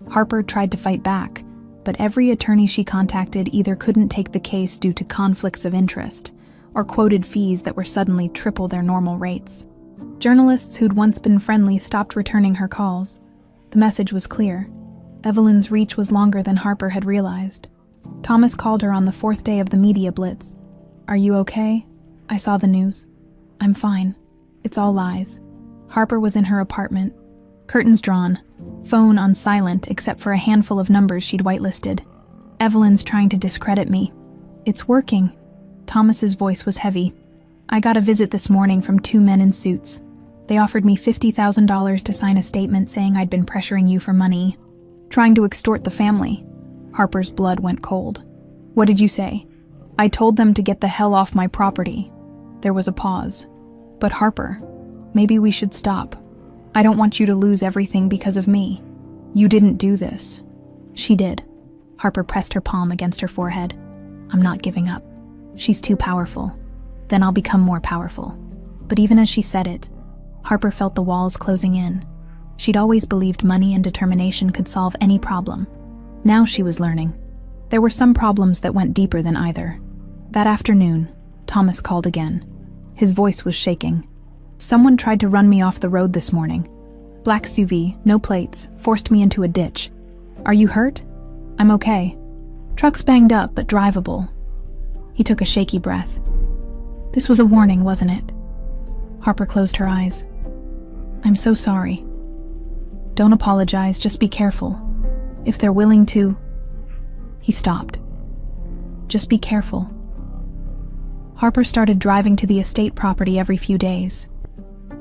Harper tried to fight back, but every attorney she contacted either couldn't take the case due to conflicts of interest, or quoted fees that were suddenly triple their normal rates. Journalists who'd once been friendly stopped returning her calls. The message was clear. Evelyn's reach was longer than Harper had realized. Thomas called her on the 4th day of the media blitz. Are you okay? I saw the news. I'm fine. It's all lies. Harper was in her apartment. Curtains drawn. Phone on silent except for a handful of numbers she'd whitelisted. Evelyn's trying to discredit me. It's working. Thomas's voice was heavy. I got a visit this morning from 2 men in suits. They offered me $50,000 to sign a statement saying I'd been pressuring you for money, trying to extort the family. Harper's blood went cold. What did you say? I told them to get the hell off my property. There was a pause. But Harper, maybe we should stop. I don't want you to lose everything because of me. You didn't do this. She did. Harper pressed her palm against her forehead. I'm not giving up. She's too powerful. Then I'll become more powerful. But even as she said it, Harper felt the walls closing in. She'd always believed money and determination could solve any problem. Now she was learning. There were some problems that went deeper than either. That afternoon, Thomas called again. His voice was shaking. Someone tried to run me off the road this morning. Black SUV, no plates, forced me into a ditch. Are you hurt? I'm okay. Truck's banged up, but drivable. He took a shaky breath. This was a warning, wasn't it? Harper closed her eyes. I'm so sorry. Don't apologize, just be careful. If they're willing to... He stopped. Just be careful. Harper started driving to the estate property every few days.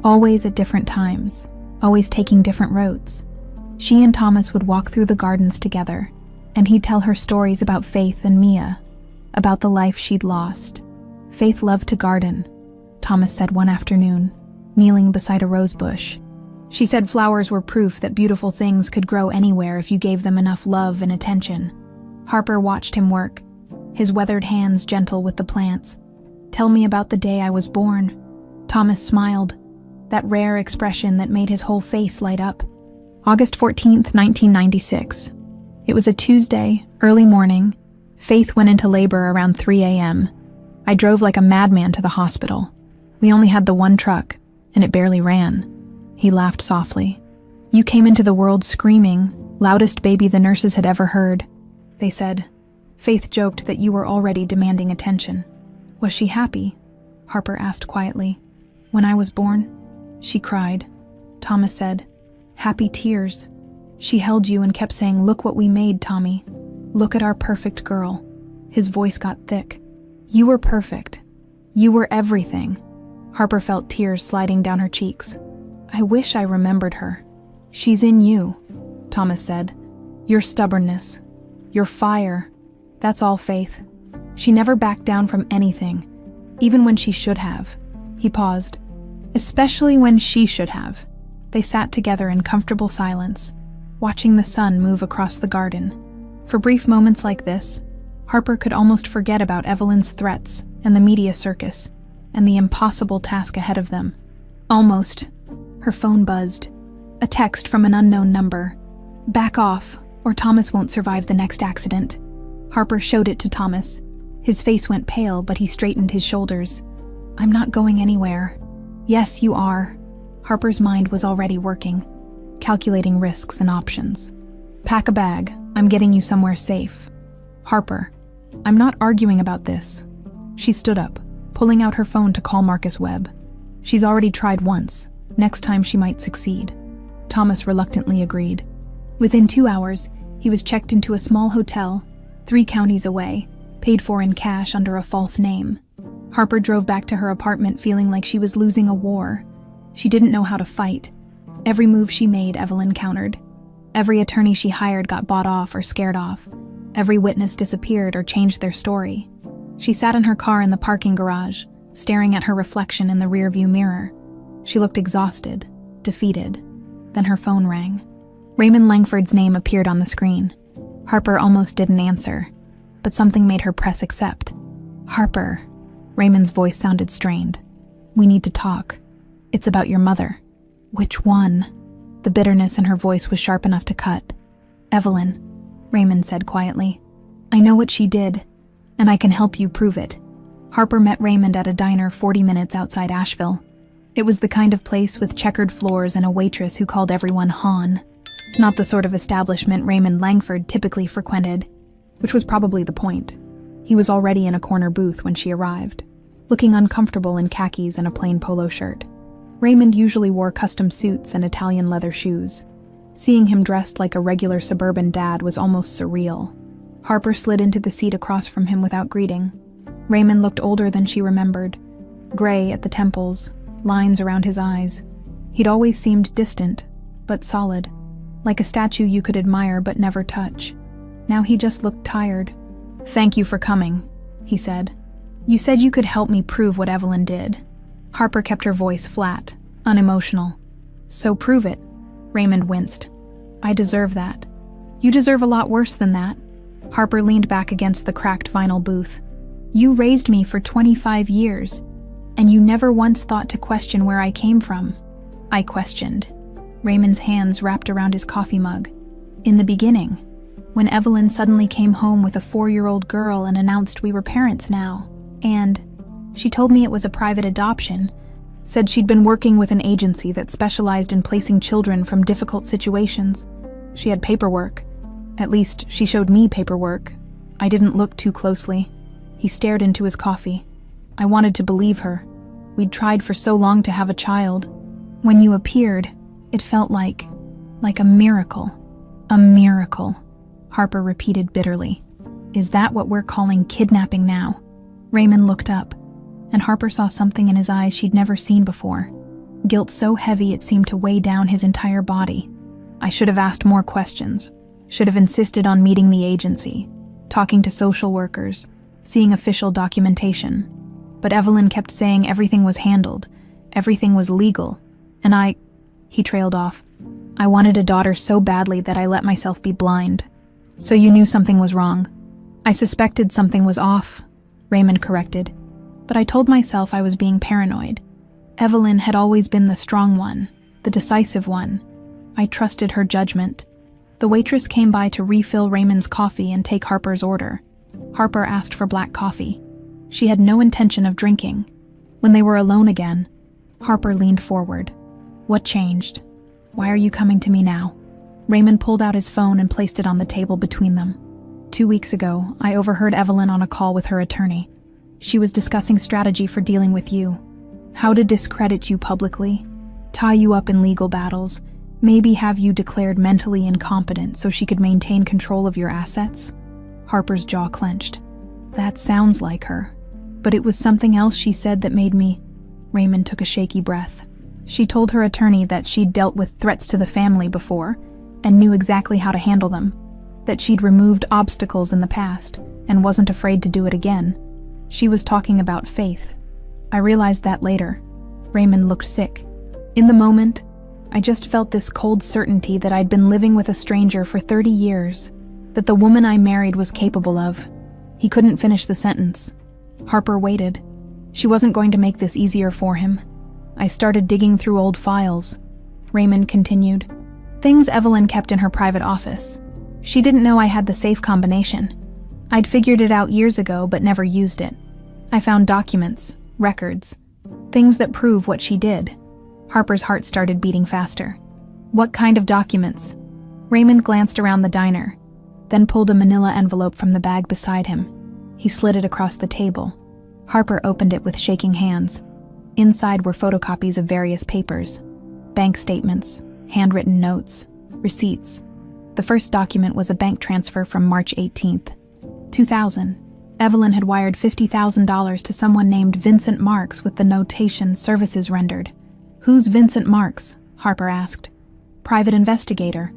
Always at different times, always taking different roads. She and Thomas would walk through the gardens together, and he'd tell her stories about Faith and Mia, about the life she'd lost. Faith loved to garden, Thomas said one afternoon, kneeling beside a rose bush. She said flowers were proof that beautiful things could grow anywhere if you gave them enough love and attention. Harper watched him work, his weathered hands gentle with the plants. Tell me about the day I was born. Thomas smiled, that rare expression that made his whole face light up. August 14th, 1996. It was a Tuesday, early morning. Faith went into labor around 3 a.m. I drove like a madman to the hospital. We only had the one truck, and it barely ran. He laughed softly. You came into the world screaming, loudest baby the nurses had ever heard. They said. Faith joked that you were already demanding attention. Was she happy? Harper asked quietly. When I was born? She cried. Thomas said, happy tears. She held you and kept saying, look what we made, Tommy. Look at our perfect girl. His voice got thick. You were perfect. You were everything. Harper felt tears sliding down her cheeks. I wish I remembered her. She's in you, Thomas said. Your stubbornness. Your fire. That's all, Faith. She never backed down from anything, even when she should have. He paused. Especially when she should have. They sat together in comfortable silence, watching the sun move across the garden. For brief moments like this, Harper could almost forget about Evelyn's threats and the media circus and the impossible task ahead of them. Almost. Her phone buzzed. A text from an unknown number. Back off, or Thomas won't survive the next accident. Harper showed it to Thomas. His face went pale, but he straightened his shoulders. I'm not going anywhere. Yes, you are. Harper's mind was already working, calculating risks and options. Pack a bag. I'm getting you somewhere safe. Harper, I'm not arguing about this. She stood up, pulling out her phone to call Marcus Webb. She's already tried once. Next time she might succeed. Thomas reluctantly agreed. Within 2 hours, he was checked into a small hotel, 3 counties away, paid for in cash under a false name. Harper drove back to her apartment feeling like she was losing a war. She didn't know how to fight. Every move she made, Evelyn countered. Every attorney she hired got bought off or scared off. Every witness disappeared or changed their story. She sat in her car in the parking garage, staring at her reflection in the rearview mirror. She looked exhausted, defeated. Then her phone rang. Raymond Langford's name appeared on the screen. Harper almost didn't answer, but something made her press accept. Harper. Raymond's voice sounded strained. We need to talk. It's about your mother. Which one? The bitterness in her voice was sharp enough to cut. Evelyn, Raymond said quietly. I know what she did, and I can help you prove it. Harper met Raymond at a diner 40 minutes outside Asheville. It was the kind of place with checkered floors and a waitress who called everyone Han. Not the sort of establishment Raymond Langford typically frequented, which was probably the point. He was already in a corner booth when she arrived, looking uncomfortable in khakis and a plain polo shirt. Raymond usually wore custom suits and Italian leather shoes. Seeing him dressed like a regular suburban dad was almost surreal. Harper slid into the seat across from him without greeting. Raymond looked older than she remembered, gray at the temples, lines around his eyes. He'd always seemed distant, but solid, like a statue you could admire but never touch. Now he just looked tired. Thank you for coming, he said. You said you could help me prove what Evelyn did. Harper kept her voice flat, unemotional. So prove it. Raymond winced. I deserve that. You deserve a lot worse than that. Harper leaned back against the cracked vinyl booth. You raised me for 25 years, and you never once thought to question where I came from. I questioned. Raymond's hands wrapped around his coffee mug. In the beginning, when Evelyn suddenly came home with a 4-year-old girl and announced we were parents now, and she told me it was a private adoption, said she'd been working with an agency that specialized in placing children from difficult situations. She had paperwork. At least, she showed me paperwork. I didn't look too closely. He stared into his coffee. I wanted to believe her. We'd tried for so long to have a child. When you appeared, it felt like a miracle. A miracle, Harper repeated bitterly. Is that what we're calling kidnapping now? Raymond looked up, and Harper saw something in his eyes she'd never seen before. Guilt so heavy it seemed to weigh down his entire body. I should have asked more questions. Should have insisted on meeting the agency, talking to social workers, seeing official documentation. But Evelyn kept saying everything was handled, everything was legal, and he trailed off. I wanted a daughter so badly that I let myself be blind. So you knew something was wrong. I suspected something was off, Raymond corrected. But I told myself I was being paranoid. Evelyn had always been the strong one, the decisive one. I trusted her judgment. The waitress came by to refill Raymond's coffee and take Harper's order. Harper asked for black coffee. She had no intention of drinking. When they were alone again, Harper leaned forward. What changed? Why are you coming to me now? Raymond pulled out his phone and placed it on the table between them. 2 weeks ago, I overheard Evelyn on a call with her attorney. She was discussing strategy for dealing with you. How to discredit you publicly, tie you up in legal battles, maybe have you declared mentally incompetent so she could maintain control of your assets? Harper's jaw clenched. That sounds like her. But it was something else she said that made me... Raymond took a shaky breath. She told her attorney that she'd dealt with threats to the family before and knew exactly how to handle them, that she'd removed obstacles in the past and wasn't afraid to do it again. She was talking about faith. I realized that later. Raymond looked sick. In the moment, I just felt this cold certainty that I'd been living with a stranger for 30 years, that the woman I married was capable of. He couldn't finish the sentence. Harper waited. She wasn't going to make this easier for him. I started digging through old files. Raymond continued. Things Evelyn kept in her private office. She didn't know I had the safe combination. I'd figured it out years ago, but never used it. I found documents, records, things that prove what she did. Harper's heart started beating faster. What kind of documents? Raymond glanced around the diner, then pulled a manila envelope from the bag beside him. He slid it across the table. Harper opened it with shaking hands. Inside were photocopies of various papers, bank statements, handwritten notes, receipts. The first document was a bank transfer from March 18th, 2000. Evelyn had wired $50,000 to someone named Vincent Marks with the notation "services rendered." Who's Vincent Marks? Harper asked. Private investigator,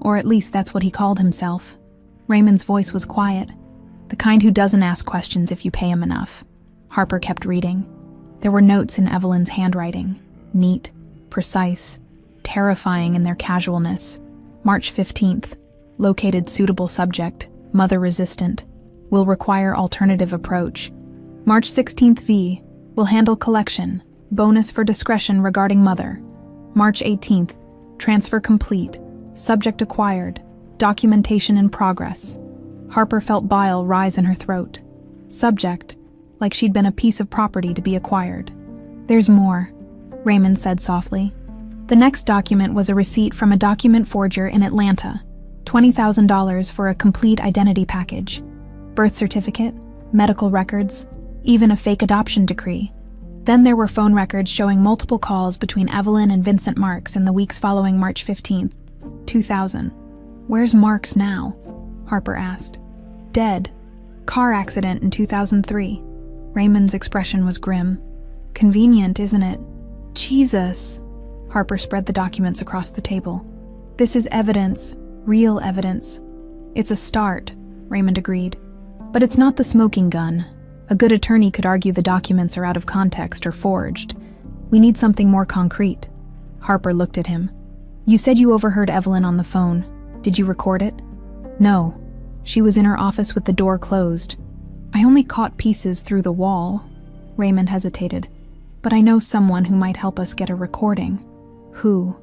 or at least that's what he called himself. Raymond's voice was quiet. The kind who doesn't ask questions if you pay him enough. Harper kept reading. There were notes in Evelyn's handwriting, neat, precise, terrifying in their casualness. March 15th, located suitable subject, mother resistant, will require alternative approach. March 16th V, will handle collection, bonus for discretion regarding mother. March 18th, transfer complete, subject acquired, documentation in progress. Harper felt bile rise in her throat. Subject, like she'd been a piece of property to be acquired. There's more, Raymond said softly. The next document was a receipt from a document forger in Atlanta, $20,000 for a complete identity package. Birth certificate, medical records, even a fake adoption decree. Then there were phone records showing multiple calls between Evelyn and Vincent Marks in the weeks following March 15th, 2000. Where's Marks now? Harper asked. Dead. Car accident in 2003. Raymond's expression was grim. Convenient, isn't it? Jesus. Harper spread the documents across the table. This is evidence, real evidence. It's a start, Raymond agreed. But it's not the smoking gun. A good attorney could argue the documents are out of context or forged. We need something more concrete. Harper looked at him. You said you overheard Evelyn on the phone. Did you record it? No. She was in her office with the door closed. I only caught pieces through the wall. Raymond hesitated. But I know someone who might help us get a recording. Who?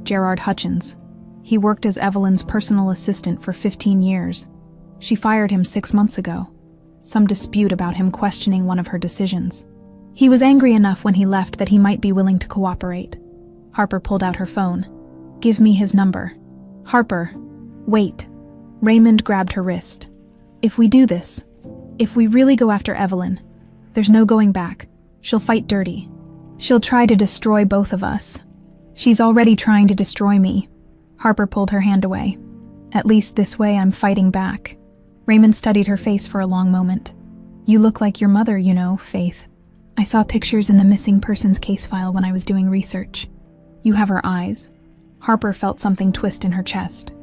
Gerard Hutchins. He worked as Evelyn's personal assistant for 15 years. She fired him 6 months ago. Some dispute about him questioning one of her decisions. He was angry enough when he left that he might be willing to cooperate. Harper pulled out her phone. Give me his number. Harper. Wait. Raymond grabbed her wrist. If we do this, if we really go after Evelyn, there's no going back. She'll fight dirty. She'll try to destroy both of us. She's already trying to destroy me. Harper pulled her hand away. At least this way I'm fighting back. Raymond studied her face for a long moment. You look like your mother, you know, Faith. I saw pictures in the missing persons case file when I was doing research. You have her eyes. Harper felt something twist in her chest.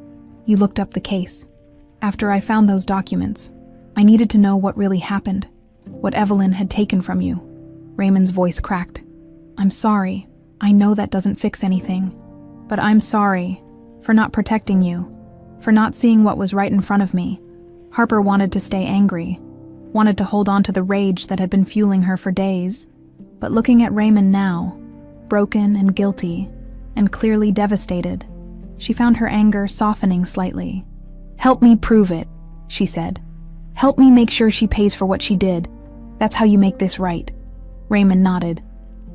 You looked up the case. After I found those documents, I needed to know what really happened, what Evelyn had taken from you. Raymond's voice cracked. I'm sorry. I know that doesn't fix anything. But I'm sorry for not protecting you, for not seeing what was right in front of me. Harper wanted to stay angry, wanted to hold on to the rage that had been fueling her for days. But looking at Raymond now, broken and guilty, and clearly devastated, she found her anger softening slightly. Help me prove it, she said. Help me make sure she pays for what she did. That's how you make this right. Raymond nodded.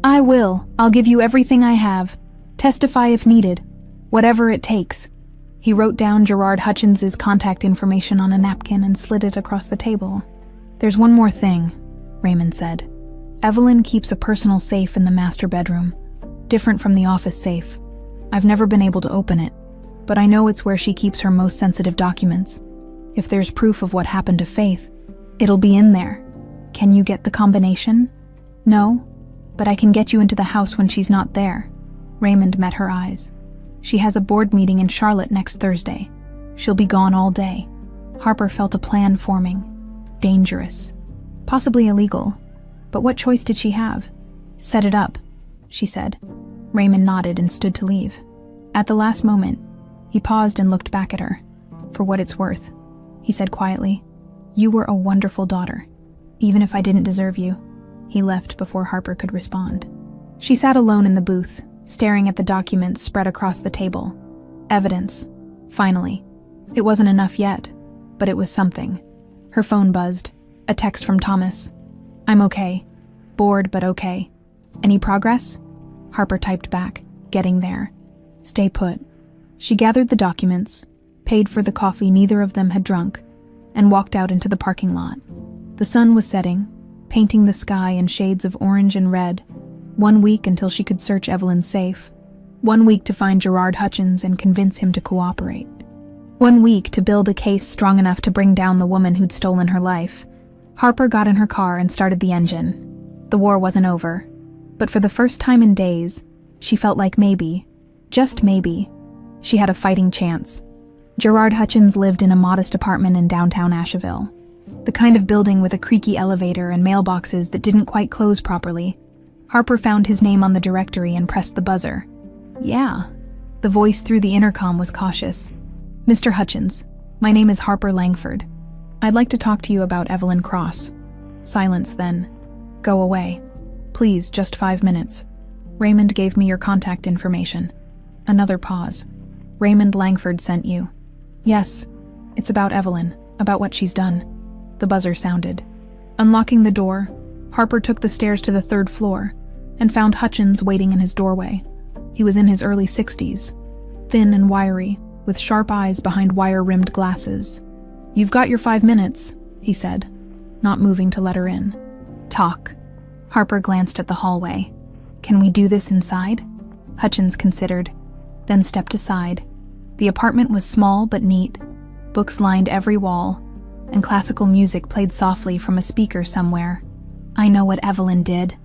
I will. I'll give you everything I have. Testify if needed. Whatever it takes. He wrote down Gerard Hutchins's contact information on a napkin and slid it across the table. There's one more thing, Raymond said. Evelyn keeps a personal safe in the master bedroom, different from the office safe. I've never been able to open it, but I know it's where she keeps her most sensitive documents. If there's proof of what happened to Faith, it'll be in there. Can you get the combination? No, but I can get you into the house when she's not there. Raymond met her eyes. She has a board meeting in Charlotte next Thursday. She'll be gone all day. Harper felt a plan forming. Dangerous. Possibly illegal. But what choice did she have? Set it up, she said. Raymond nodded and stood to leave. At the last moment, he paused and looked back at her. For what it's worth, he said quietly, you were a wonderful daughter, even if I didn't deserve you. He left before Harper could respond. She sat alone in the booth, staring at the documents spread across the table. Evidence. Finally. It wasn't enough yet, but it was something. Her phone buzzed. A text from Thomas. I'm okay. Bored, but okay. Any progress? Harper typed back, getting there. Stay put. She gathered the documents, paid for the coffee neither of them had drunk, and walked out into the parking lot. The sun was setting, painting the sky in shades of orange and red. 1 week until she could search Evelyn's safe. 1 week to find Gerard Hutchins and convince him to cooperate. 1 week to build a case strong enough to bring down the woman who'd stolen her life. Harper got in her car and started the engine. The war wasn't over, but for the first time in days, she felt like maybe, just maybe, she had a fighting chance. Gerard Hutchins lived in a modest apartment in downtown Asheville. The kind of building with a creaky elevator and mailboxes that didn't quite close properly. Harper found his name on the directory and pressed the buzzer. Yeah. The voice through the intercom was cautious. Mr. Hutchins, my name is Harper Langford. I'd like to talk to you about Evelyn Cross. Silence then. Go away. Please, just 5 minutes. Raymond gave me your contact information. Another pause. Raymond Langford sent you. Yes. It's about Evelyn, about what she's done. The buzzer sounded. Unlocking the door, Harper took the stairs to the 3rd floor and found Hutchins waiting in his doorway. He was in his early 60s, thin and wiry, with sharp eyes behind wire-rimmed glasses. You've got your 5 minutes, he said, not moving to let her in. Talk. Harper glanced at the hallway. Can we do this inside? Hutchins considered, then stepped aside. The apartment was small but neat. Books lined every wall, and classical music played softly from a speaker somewhere. I know what Evelyn did,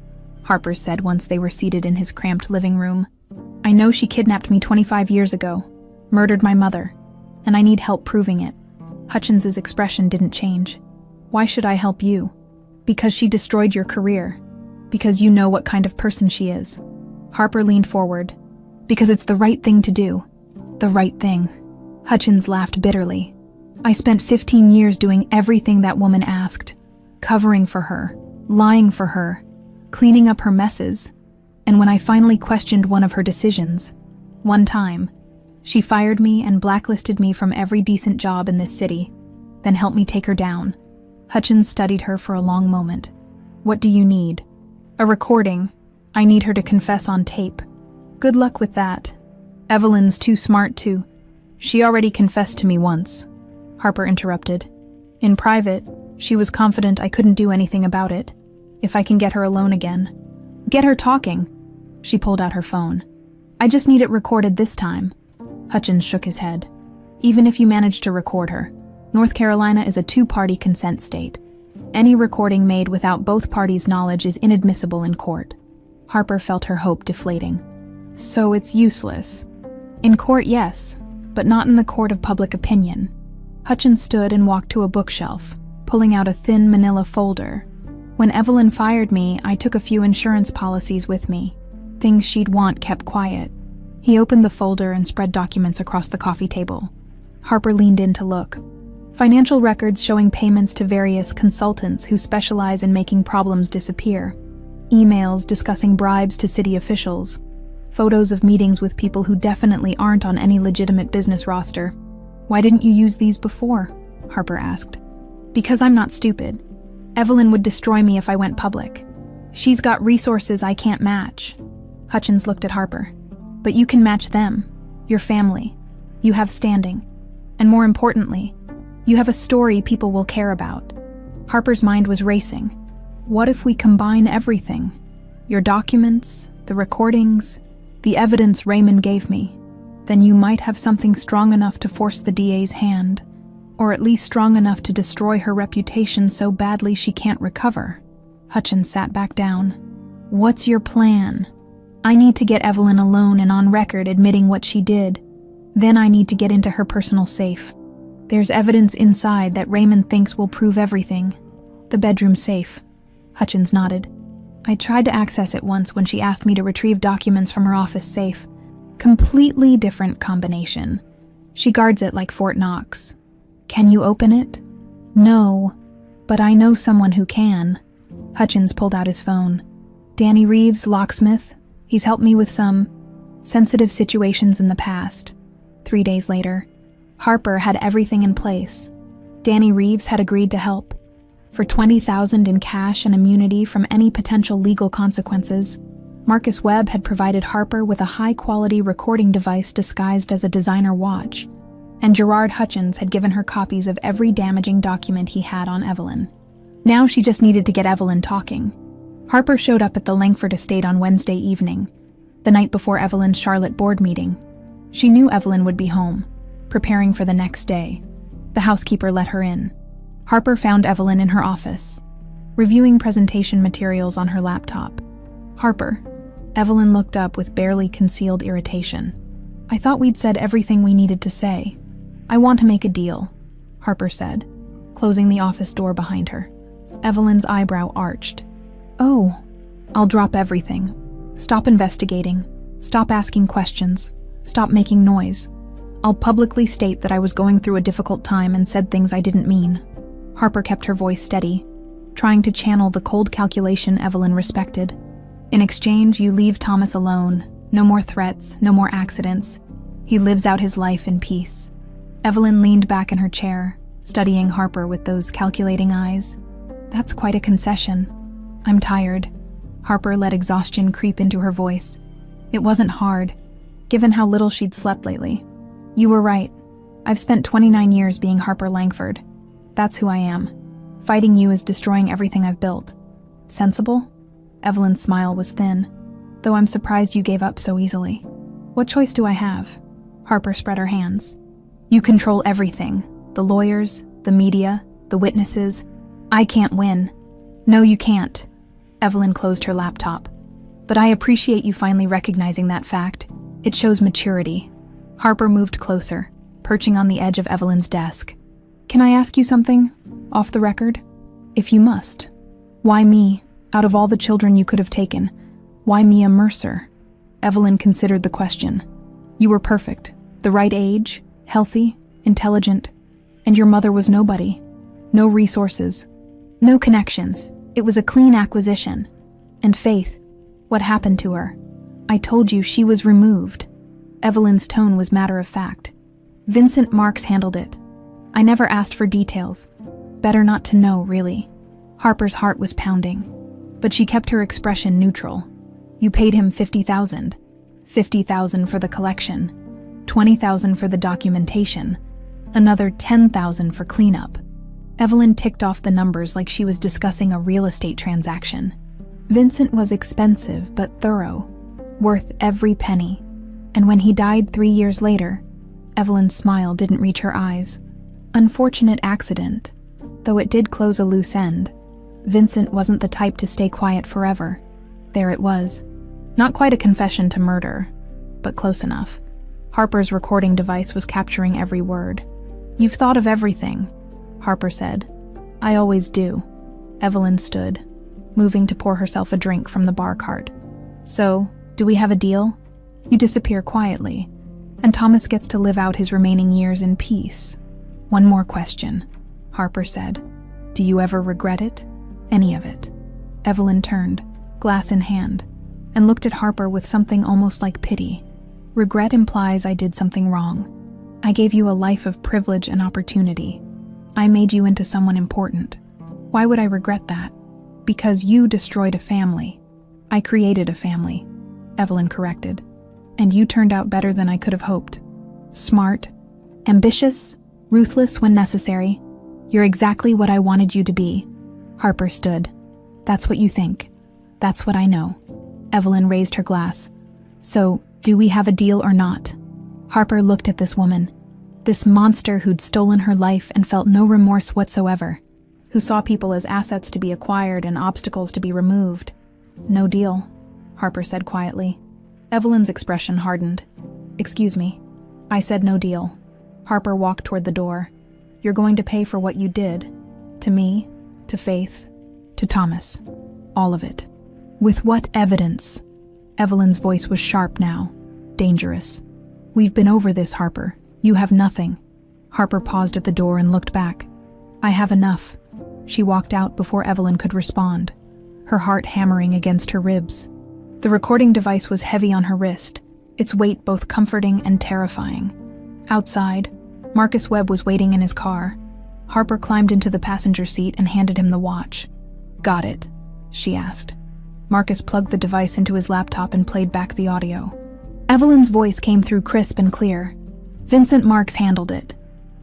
Harper said once they were seated in his cramped living room. I know she kidnapped me 25 years ago, murdered my mother, and I need help proving it. Hutchins's expression didn't change. Why should I help you? Because she destroyed your career. Because you know what kind of person she is. Harper leaned forward. Because it's the right thing to do. The right thing. Hutchins laughed bitterly. I spent 15 years doing everything that woman asked. Covering for her. Lying for her, cleaning up her messes, and when I finally questioned one of her decisions, one time, she fired me and blacklisted me from every decent job in this city, then helped me take her down. Hutchins studied her for a long moment. What do you need? A recording. I need her to confess on tape. Good luck with that. Evelyn's too smart to. She already confessed to me once. Harper interrupted. In private, she was confident I couldn't do anything about it. If I can get her alone again. Get her talking. She pulled out her phone. I just need it recorded this time. Hutchins shook his head. Even if you manage to record her, North Carolina is a two-party consent state. Any recording made without both parties' knowledge is inadmissible in court. Harper felt her hope deflating. So it's useless. In court, yes, but not in the court of public opinion. Hutchins stood and walked to a bookshelf, pulling out a thin manila folder. When Evelyn fired me, I took a few insurance policies with me. Things she'd want kept quiet. He opened the folder and spread documents across the coffee table. Harper leaned in to look. Financial records showing payments to various consultants who specialize in making problems disappear. Emails discussing bribes to city officials. Photos of meetings with people who definitely aren't on any legitimate business roster. Why didn't you use these before? Harper asked. Because I'm not stupid. Evelyn would destroy me if I went public. She's got resources I can't match. Hutchins looked at Harper. But you can match them, your family. You have standing. And more importantly, you have a story people will care about. Harper's mind was racing. What if we combine everything? Your documents, the recordings, the evidence Raymond gave me. Then you might have something strong enough to force the DA's hand, or at least strong enough to destroy her reputation so badly she can't recover. Hutchins sat back down. What's your plan? I need to get Evelyn alone and on record admitting what she did. Then I need to get into her personal safe. There's evidence inside that Raymond thinks will prove everything. The bedroom safe. Hutchins nodded. I tried to access it once when she asked me to retrieve documents from her office safe. Completely different combination. She guards it like Fort Knox. Can you open it? No, but I know someone who can. Hutchins pulled out his phone. Danny Reeves, locksmith. He's helped me with some sensitive situations in the past. 3 days later, Harper had everything in place. Danny Reeves had agreed to help. For $20,000 in cash and immunity from any potential legal consequences, Marcus Webb had provided Harper with a high-quality recording device disguised as a designer watch, and Gerard Hutchins had given her copies of every damaging document he had on Evelyn. Now she just needed to get Evelyn talking. Harper showed up at the Langford estate on Wednesday evening, the night before Evelyn's Charlotte board meeting. She knew Evelyn would be home, preparing for the next day. The housekeeper let her in. Harper found Evelyn in her office, reviewing presentation materials on her laptop. Harper. Evelyn looked up with barely concealed irritation. I thought we'd said everything we needed to say. I want to make a deal, Harper said, closing the office door behind her. Evelyn's eyebrow arched. Oh, I'll drop everything. Stop investigating. Stop asking questions. Stop making noise. I'll publicly state that I was going through a difficult time and said things I didn't mean. Harper kept her voice steady, trying to channel the cold calculation Evelyn respected. In exchange, you leave Thomas alone. No more threats, no more accidents. He lives out his life in peace. Evelyn leaned back in her chair, studying Harper with those calculating eyes. That's quite a concession. I'm tired. Harper let exhaustion creep into her voice. It wasn't hard, given how little she'd slept lately. You were right. I've spent 29 years being Harper Langford. That's who I am. Fighting you is destroying everything I've built. Sensible? Evelyn's smile was thin, though I'm surprised you gave up so easily. What choice do I have? Harper spread her hands. You control everything. The lawyers, the media, the witnesses. I can't win. No, you can't. Evelyn closed her laptop. But I appreciate you finally recognizing that fact. It shows maturity. Harper moved closer, perching on the edge of Evelyn's desk. Can I ask you something? Off the record? If you must. Why me? Out of all the children you could have taken, why Mia Mercer? Evelyn considered the question. You were perfect. The right age, healthy, intelligent. And your mother was nobody. No resources. No connections. It was a clean acquisition. And Faith, what happened to her? I told you she was removed. Evelyn's tone was matter of fact. Vincent Marks handled it. I never asked for details. Better not to know, really. Harper's heart was pounding, but she kept her expression neutral. You paid him $50,000. $50,000 for the collection. $20,000 for the documentation. Another $10,000 for cleanup. Evelyn ticked off the numbers like she was discussing a real estate transaction. Vincent was expensive but thorough, worth every penny. And when he died 3 years later, Evelyn's smile didn't reach her eyes. Unfortunate accident, though it did close a loose end. Vincent wasn't the type to stay quiet forever. There it was. Not quite a confession to murder, but close enough. Harper's recording device was capturing every word. "You've thought of everything," Harper said. "I always do." Evelyn stood, moving to pour herself a drink from the bar cart. "So, do we have a deal? You disappear quietly, and Thomas gets to live out his remaining years in peace." "One more question," Harper said. "Do you ever regret it? Any of it?" Evelyn turned, glass in hand, and looked at Harper with something almost like pity. "Regret implies I did something wrong. I gave you a life of privilege and opportunity. I made you into someone important. Why would I regret that? Because you destroyed a family. I created a family," Evelyn corrected. "And you turned out better than I could have hoped. Smart, ambitious, ruthless when necessary. You're exactly what I wanted you to be." Harper stood. "That's what you think. That's what I know." Evelyn raised her glass. "So, do we have a deal or not?" Harper looked at this woman, this monster who'd stolen her life and felt no remorse whatsoever, who saw people as assets to be acquired and obstacles to be removed. "No deal," Harper said quietly. Evelyn's expression hardened. "Excuse me. I said no deal." Harper walked toward the door. "You're going to pay for what you did. To me, to Faith, to Thomas. All of it." "With what evidence?" Evelyn's voice was sharp now, dangerous. "We've been over this, Harper. You have nothing." Harper paused at the door and looked back. "I have enough." She walked out before Evelyn could respond, her heart hammering against her ribs. The recording device was heavy on her wrist, its weight both comforting and terrifying. Outside, Marcus Webb was waiting in his car. Harper climbed into the passenger seat and handed him the watch. "Got it?" she asked. Marcus plugged the device into his laptop and played back the audio. Evelyn's voice came through crisp and clear. "Vincent Marks handled it.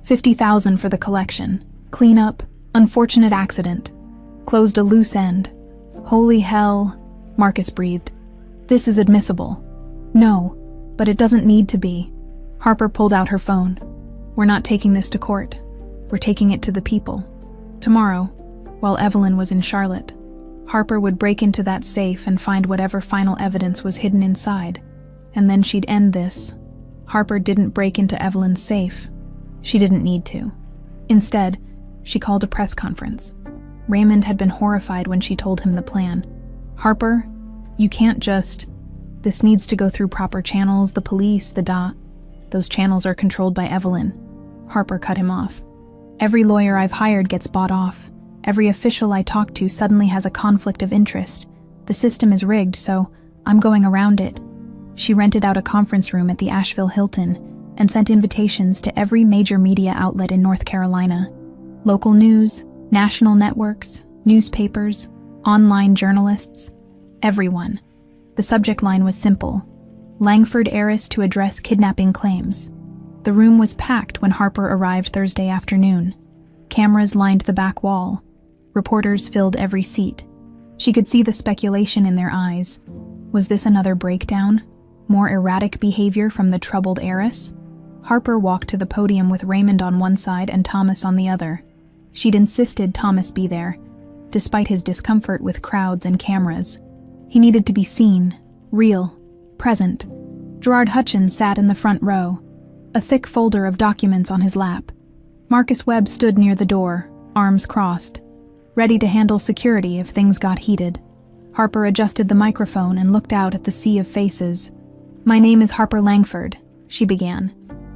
50,000 for the collection. Cleanup, unfortunate accident. Closed a loose end. Holy hell," Marcus breathed. "This is admissible." "No, but it doesn't need to be." Harper pulled out her phone. "We're not taking this to court. We're taking it to the people." Tomorrow, while Evelyn was in Charlotte, Harper would break into that safe and find whatever final evidence was hidden inside, and then she'd end this. Harper didn't break into Evelyn's safe. She didn't need to. Instead, she called a press conference. Raymond had been horrified when she told him the plan. "Harper, you can't just... This needs to go through proper channels, the police, Those channels are controlled by Evelyn." Harper cut him off. "Every lawyer I've hired gets bought off. Every official I talk to suddenly has a conflict of interest. The system is rigged, so I'm going around it." She rented out a conference room at the Asheville Hilton and sent invitations to every major media outlet in North Carolina. Local news, national networks, newspapers, online journalists, everyone. The subject line was simple: Langford heiress to address kidnapping claims. The room was packed when Harper arrived Thursday afternoon. Cameras lined the back wall. Reporters filled every seat. She could see the speculation in their eyes. Was this another breakdown? More erratic behavior from the troubled heiress? Harper walked to the podium with Raymond on one side and Thomas on the other. She'd insisted Thomas be there, despite his discomfort with crowds and cameras. He needed to be seen, real, present. Gerard Hutchins sat in the front row, a thick folder of documents on his lap. Marcus Webb stood near the door, arms crossed, ready to handle security if things got heated. Harper adjusted the microphone and looked out at the sea of faces. "My name is Harper Langford," she began.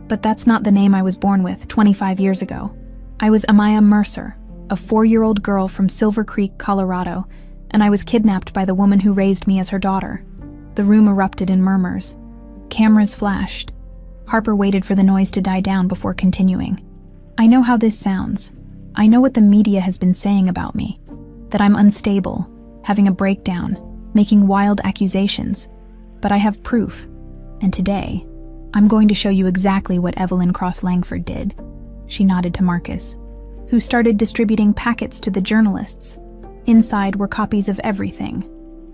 "But that's not the name I was born with 25 years ago. I was Amaya Mercer, a 4-year-old girl from Silver Creek, Colorado, and I was kidnapped by the woman who raised me as her daughter." The room erupted in murmurs. Cameras flashed. Harper waited for the noise to die down before continuing. "I know how this sounds. I know what the media has been saying about me. That I'm unstable, having a breakdown, making wild accusations. But I have proof. And today, I'm going to show you exactly what Evelyn Cross Langford did." She nodded to Marcus, who started distributing packets to the journalists. Inside were copies of everything: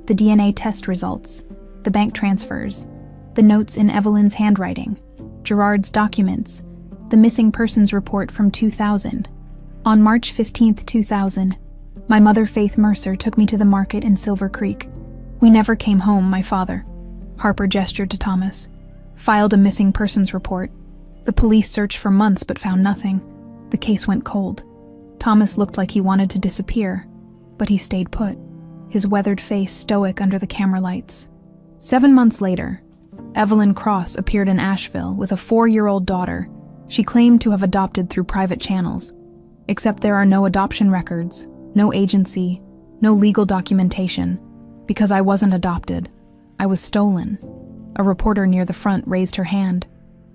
the DNA test results, the bank transfers, the notes in Evelyn's handwriting, Gerard's documents, the missing persons report from 2000. On March 15, 2000, my mother, Faith Mercer, took me to the market in Silver Creek. We never came home, my father. Harper gestured to Thomas. Filed a missing persons report. The police searched for months but found nothing. The case went cold. Thomas looked like he wanted to disappear, but he stayed put, his weathered face stoic under the camera lights. 7 months later, Evelyn Cross appeared in Asheville with a 4-year-old daughter she claimed to have adopted through private channels. Except there are no adoption records, no agency, no legal documentation. Because I wasn't adopted, I was stolen. A reporter near the front raised her hand.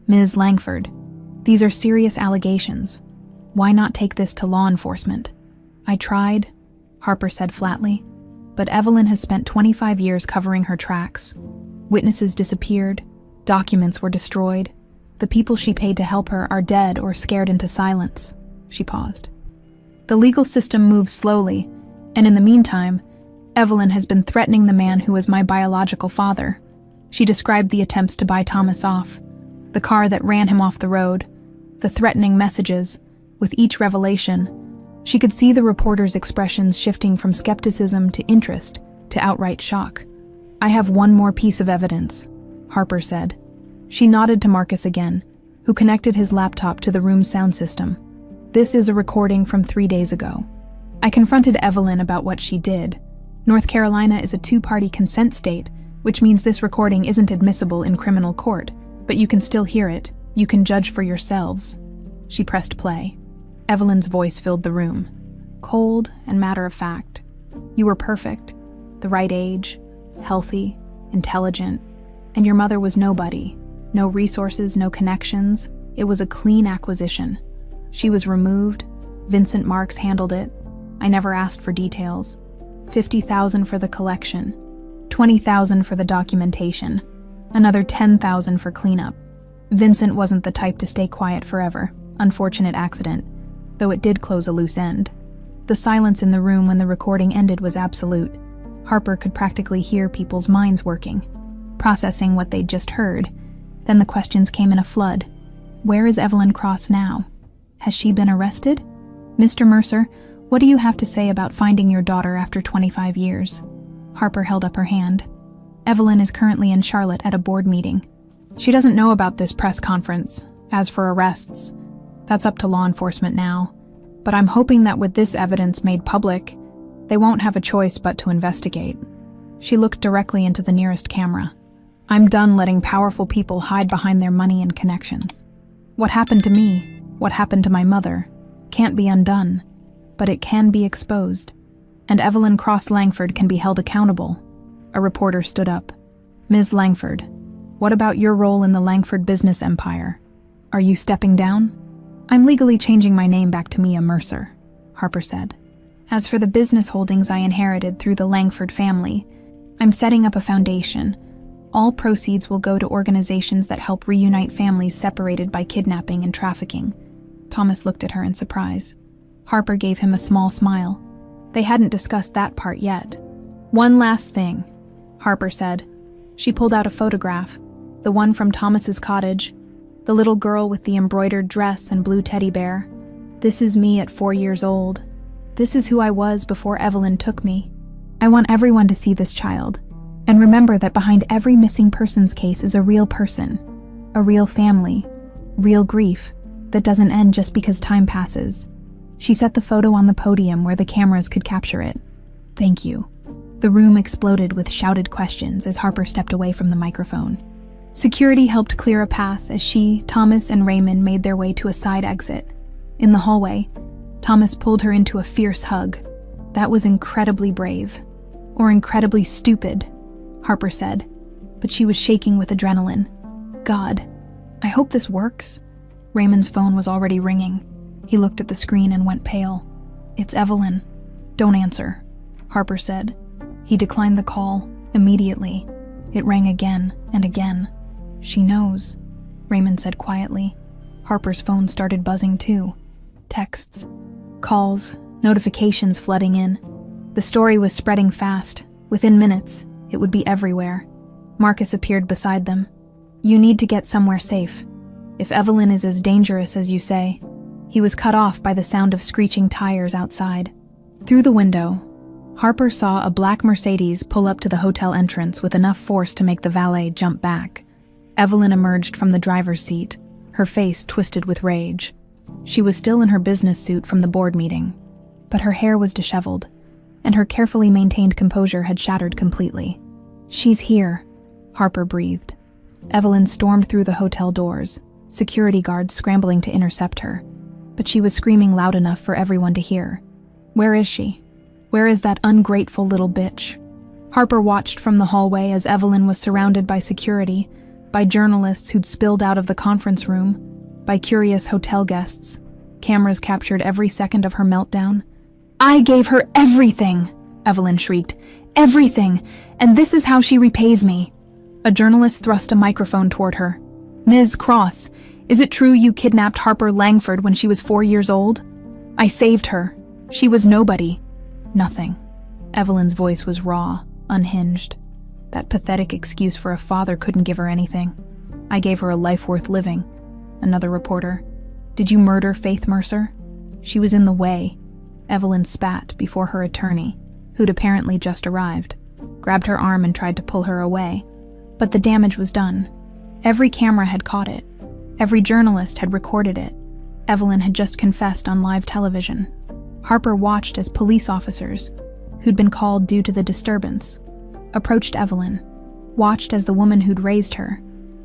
Ms. Langford, these are serious allegations. Why not take this to law enforcement? I tried, Harper said flatly, but Evelyn has spent 25 years covering her tracks. Witnesses disappeared, documents were destroyed. The people she paid to help her are dead or scared into silence. She paused. The legal system moves slowly, and in the meantime, Evelyn has been threatening the man who is my biological father. She described the attempts to buy Thomas off, the car that ran him off the road, the threatening messages. With each revelation, she could see the reporter's expressions shifting from skepticism to interest to outright shock. I have one more piece of evidence, Harper said. She nodded to Marcus again, who connected his laptop to the room's sound system. This is a recording from 3 days ago. I confronted Evelyn about what she did. North Carolina is a 2-party consent state, which means this recording isn't admissible in criminal court, but you can still hear it. You can judge for yourselves. She pressed play. Evelyn's voice filled the room, cold and matter-of-fact. You were perfect, the right age, healthy, intelligent, and your mother was nobody. No resources, no connections. It was a clean acquisition. She was removed. Vincent Marks handled it. I never asked for details. $50,000 for the collection, $20,000 for the documentation, another $10,000 for cleanup. Vincent wasn't the type to stay quiet forever. Unfortunate accident, though it did close a loose end. The silence in the room when the recording ended was absolute. Harper could practically hear people's minds working, processing what they'd just heard. Then the questions came in a flood. Where is Evelyn Cross now? Has she been arrested? Mr. Mercer, what do you have to say about finding your daughter after 25 years? Harper held up her hand. Evelyn is currently in Charlotte at a board meeting. She doesn't know about this press conference. As for arrests, that's up to law enforcement now. But I'm hoping that with this evidence made public, they won't have a choice but to investigate. She looked directly into the nearest camera. I'm done letting powerful people hide behind their money and connections. What happened to me, what happened to my mother, can't be undone, but it can be exposed. And Evelyn Cross Langford can be held accountable. A reporter stood up. Ms. Langford, what about your role in the Langford business empire? Are you stepping down? I'm legally changing my name back to Mia Mercer, Harper said. As for the business holdings I inherited through the Langford family, I'm setting up a foundation. All proceeds will go to organizations that help reunite families separated by kidnapping and trafficking. Thomas looked at her in surprise. Harper gave him a small smile. They hadn't discussed that part yet. One last thing, Harper said. She pulled out a photograph, the one from Thomas's cottage, the little girl with the embroidered dress and blue teddy bear. This is me at 4 years old. This is who I was before Evelyn took me. I want everyone to see this child, and remember that behind every missing persons case is a real person, a real family, real grief that doesn't end just because time passes. She set the photo on the podium where the cameras could capture it. Thank you. The room exploded with shouted questions as Harper stepped away from the microphone. Security helped clear a path as she, Thomas, and Raymond made their way to a side exit. In the hallway, Thomas pulled her into a fierce hug. That was incredibly brave. Or incredibly stupid, Harper said, but she was shaking with adrenaline. God, I hope this works. Raymond's phone was already ringing. He looked at the screen and went pale. It's Evelyn. Don't answer, Harper said. He declined the call immediately. It rang again and again. She knows, Raymond said quietly. Harper's phone started buzzing too. Texts, calls, notifications flooding in. The story was spreading fast. Within minutes, it would be everywhere. Marcus appeared beside them. "You need to get somewhere safe. If Evelyn is as dangerous as you say." He was cut off by the sound of screeching tires outside. Through the window, Harper saw a black Mercedes pull up to the hotel entrance with enough force to make the valet jump back. Evelyn emerged from the driver's seat, her face twisted with rage. She was still in her business suit from the board meeting, but her hair was disheveled, and her carefully maintained composure had shattered completely. "She's here," Harper breathed. Evelyn stormed through the hotel doors, security guards scrambling to intercept her, but she was screaming loud enough for everyone to hear. "Where is she? Where is that ungrateful little bitch?" Harper watched from the hallway as Evelyn was surrounded by security, by journalists who'd spilled out of the conference room, by curious hotel guests. Cameras captured every second of her meltdown. "I gave her everything!" Evelyn shrieked. "Everything! And this is how she repays me!" A journalist thrust a microphone toward her. "Ms. Cross, is it true you kidnapped Harper Langford when she was 4 years old?" "I saved her. She was nobody." "Nothing." Evelyn's voice was raw, unhinged. That pathetic excuse for a father couldn't give her anything. "I gave her a life worth living." Another reporter. "Did you murder Faith Mercer?" "She was in the way." Evelyn spat before her attorney, who'd apparently just arrived, grabbed her arm and tried to pull her away. But the damage was done. Every camera had caught it. Every journalist had recorded it. Evelyn had just confessed on live television. Harper watched as police officers, who'd been called due to the disturbance, approached Evelyn, watched as the woman who'd raised her,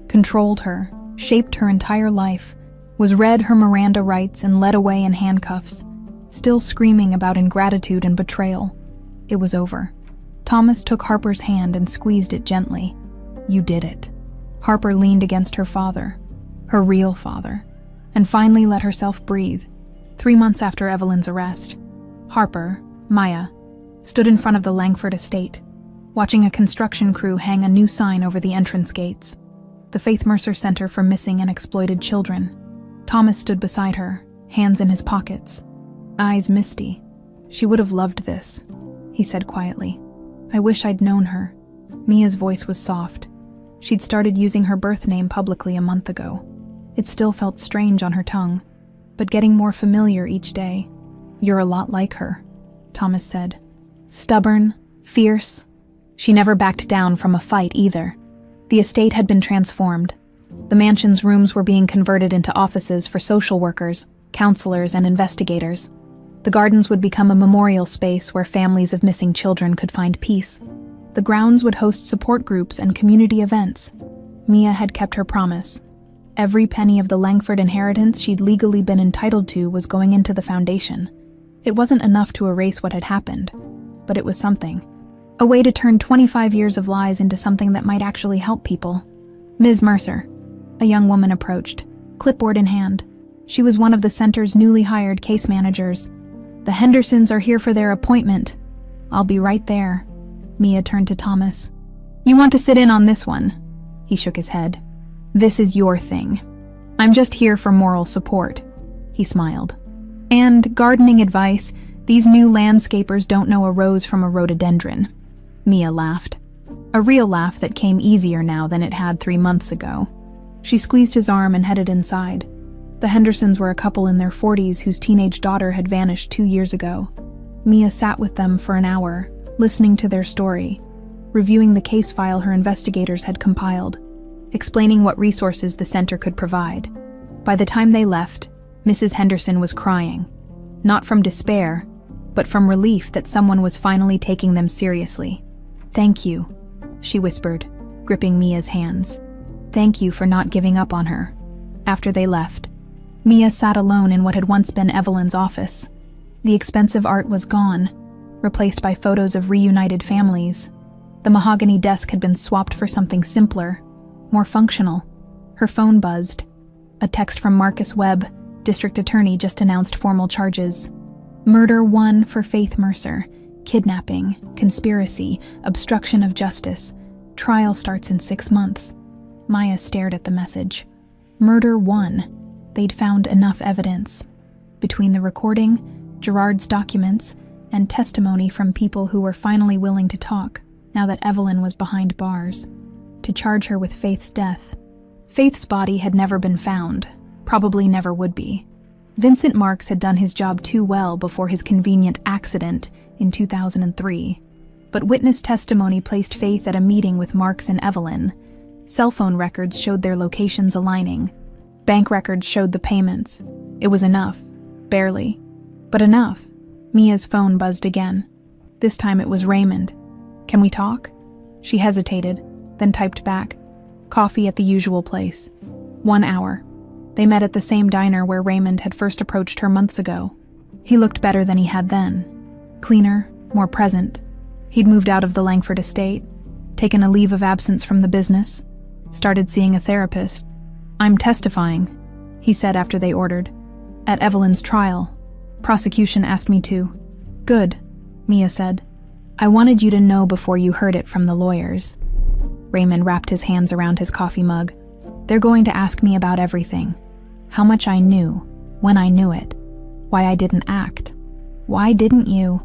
controlled her, shaped her entire life, was read her Miranda rights and led away in handcuffs, still screaming about ingratitude and betrayal. It was over. Thomas took Harper's hand and squeezed it gently. "You did it." Harper leaned against her father, her real father, and finally let herself breathe. 3 months after Evelyn's arrest, Harper, Maya, stood in front of the Langford estate, watching a construction crew hang a new sign over the entrance gates. The Faith Mercer Center for Missing and Exploited Children. Thomas stood beside her, hands in his pockets, eyes misty. "She would have loved this," he said quietly. "I wish I'd known her." Mia's voice was soft. She'd started using her birth name publicly a month ago. It still felt strange on her tongue, but getting more familiar each day. "You're a lot like her," Thomas said. "Stubborn, fierce." She never backed down from a fight either. The estate had been transformed. The mansion's rooms were being converted into offices for social workers, counselors, and investigators. The gardens would become a memorial space where families of missing children could find peace. The grounds would host support groups and community events. Mia had kept her promise. Every penny of the Langford inheritance she'd legally been entitled to was going into the foundation. It wasn't enough to erase what had happened, but it was something. A way to turn 25 years of lies into something that might actually help people. "Ms. Mercer," a young woman approached, clipboard in hand. She was one of the center's newly hired case managers. "The Hendersons are here for their appointment." "I'll be right there." Mia turned to Thomas. "You want to sit in on this one?" He shook his head. "This is your thing. I'm just here for moral support." He smiled. "And gardening advice, these new landscapers don't know a rose from a rhododendron." Mia laughed. A real laugh that came easier now than it had 3 months ago. She squeezed his arm and headed inside. The Hendersons were a couple in their 40s whose teenage daughter had vanished 2 years ago. Mia sat with them for an hour, listening to their story, reviewing the case file her investigators had compiled, explaining what resources the center could provide. By the time they left, Mrs. Henderson was crying, not from despair, but from relief that someone was finally taking them seriously. "Thank you," she whispered, gripping Mia's hands. "Thank you for not giving up on her." After they left, Mia sat alone in what had once been Evelyn's office. The expensive art was gone, replaced by photos of reunited families. The mahogany desk had been swapped for something simpler, more functional. Her phone buzzed. A text from Marcus Webb, district attorney, just announced formal charges. Murder 1 for Faith Mercer, kidnapping, conspiracy, obstruction of justice. Trial starts in 6 months. Maya stared at the message. Murder 1. They'd found enough evidence. Between the recording, Gerard's documents, and testimony from people who were finally willing to talk, now that Evelyn was behind bars, to charge her with Faith's death. Faith's body had never been found, probably never would be. Vincent Marks had done his job too well before his convenient accident in 2003. But witness testimony placed Faith at a meeting with Marks and Evelyn. Cell phone records showed their locations aligning. Bank records showed the payments. It was enough. Barely. But enough. Mia's phone buzzed again. This time it was Raymond. "Can we talk?" She hesitated, then typed back. "Coffee at the usual place. 1 hour." They met at the same diner where Raymond had first approached her months ago. He looked better than he had then. Cleaner, more present. He'd moved out of the Langford estate, taken a leave of absence from the business, started seeing a therapist. "I'm testifying," he said after they ordered. "At Evelyn's trial. Prosecution asked me to." "Good," Mia said. "I wanted you to know before you heard it from the lawyers." Raymond wrapped his hands around his coffee mug. "They're going to ask me about everything. How much I knew, when I knew it, why I didn't act." "Why didn't you?"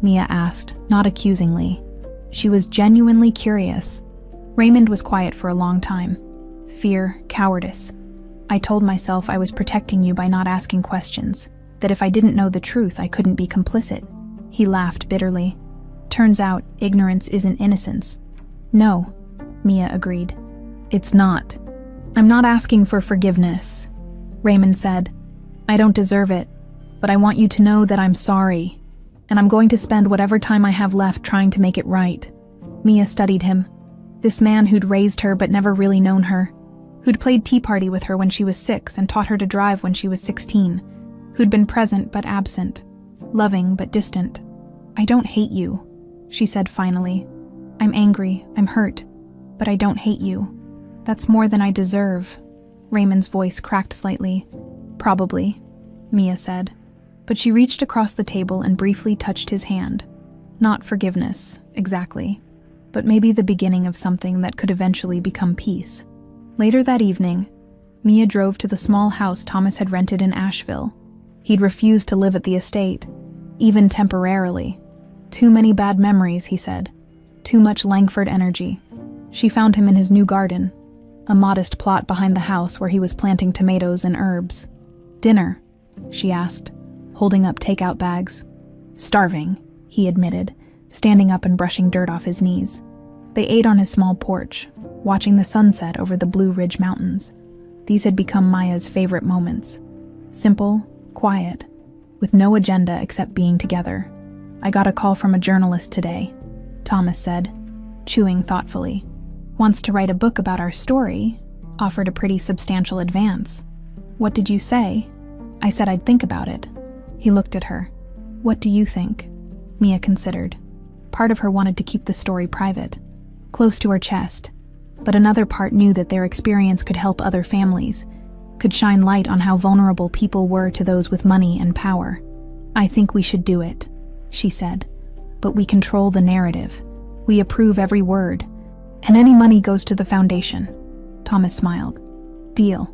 Mia asked, not accusingly. She was genuinely curious. Raymond was quiet for a long time. "Fear, cowardice. I told myself I was protecting you by not asking questions, that if I didn't know the truth, I couldn't be complicit." He laughed bitterly. "Turns out, ignorance isn't innocence." "No," Mia agreed. "It's not. I'm not asking for forgiveness," Raymond said. "I don't deserve it, but I want you to know that I'm sorry, and I'm going to spend whatever time I have left trying to make it right." Mia studied him. This man who'd raised her but never really known her, who'd played Tea Party with her when she was 6 and taught her to drive when she was 16, who'd been present but absent, loving but distant. "I don't hate you," she said finally. "I'm angry, I'm hurt, but I don't hate you. That's more than I deserve." Raymond's voice cracked slightly. "Probably," Mia said. But she reached across the table and briefly touched his hand. Not forgiveness, exactly, but maybe the beginning of something that could eventually become peace. Later that evening, Mia drove to the small house Thomas had rented in Asheville. He'd refused to live at the estate, even temporarily. Too many bad memories, he said. Too much Langford energy. She found him in his new garden, a modest plot behind the house where he was planting tomatoes and herbs. "Dinner?" she asked, holding up takeout bags. "Starving," he admitted, standing up and brushing dirt off his knees. They ate on his small porch, watching the sunset over the Blue Ridge Mountains. These had become Maya's favorite moments. Simple, quiet, with no agenda except being together. "I got a call from a journalist today," Thomas said, chewing thoughtfully. "Wants to write a book about our story, offered a pretty substantial advance." "What did you say?" "I said I'd think about it." He looked at her. "What do you think?" Mia considered. Part of her wanted to keep the story private, close to her chest, but another part knew that their experience could help other families, could shine light on how vulnerable people were to those with money and power. "I think we should do it," she said. "But we control the narrative. We approve every word. And any money goes to the foundation." Thomas smiled. "Deal."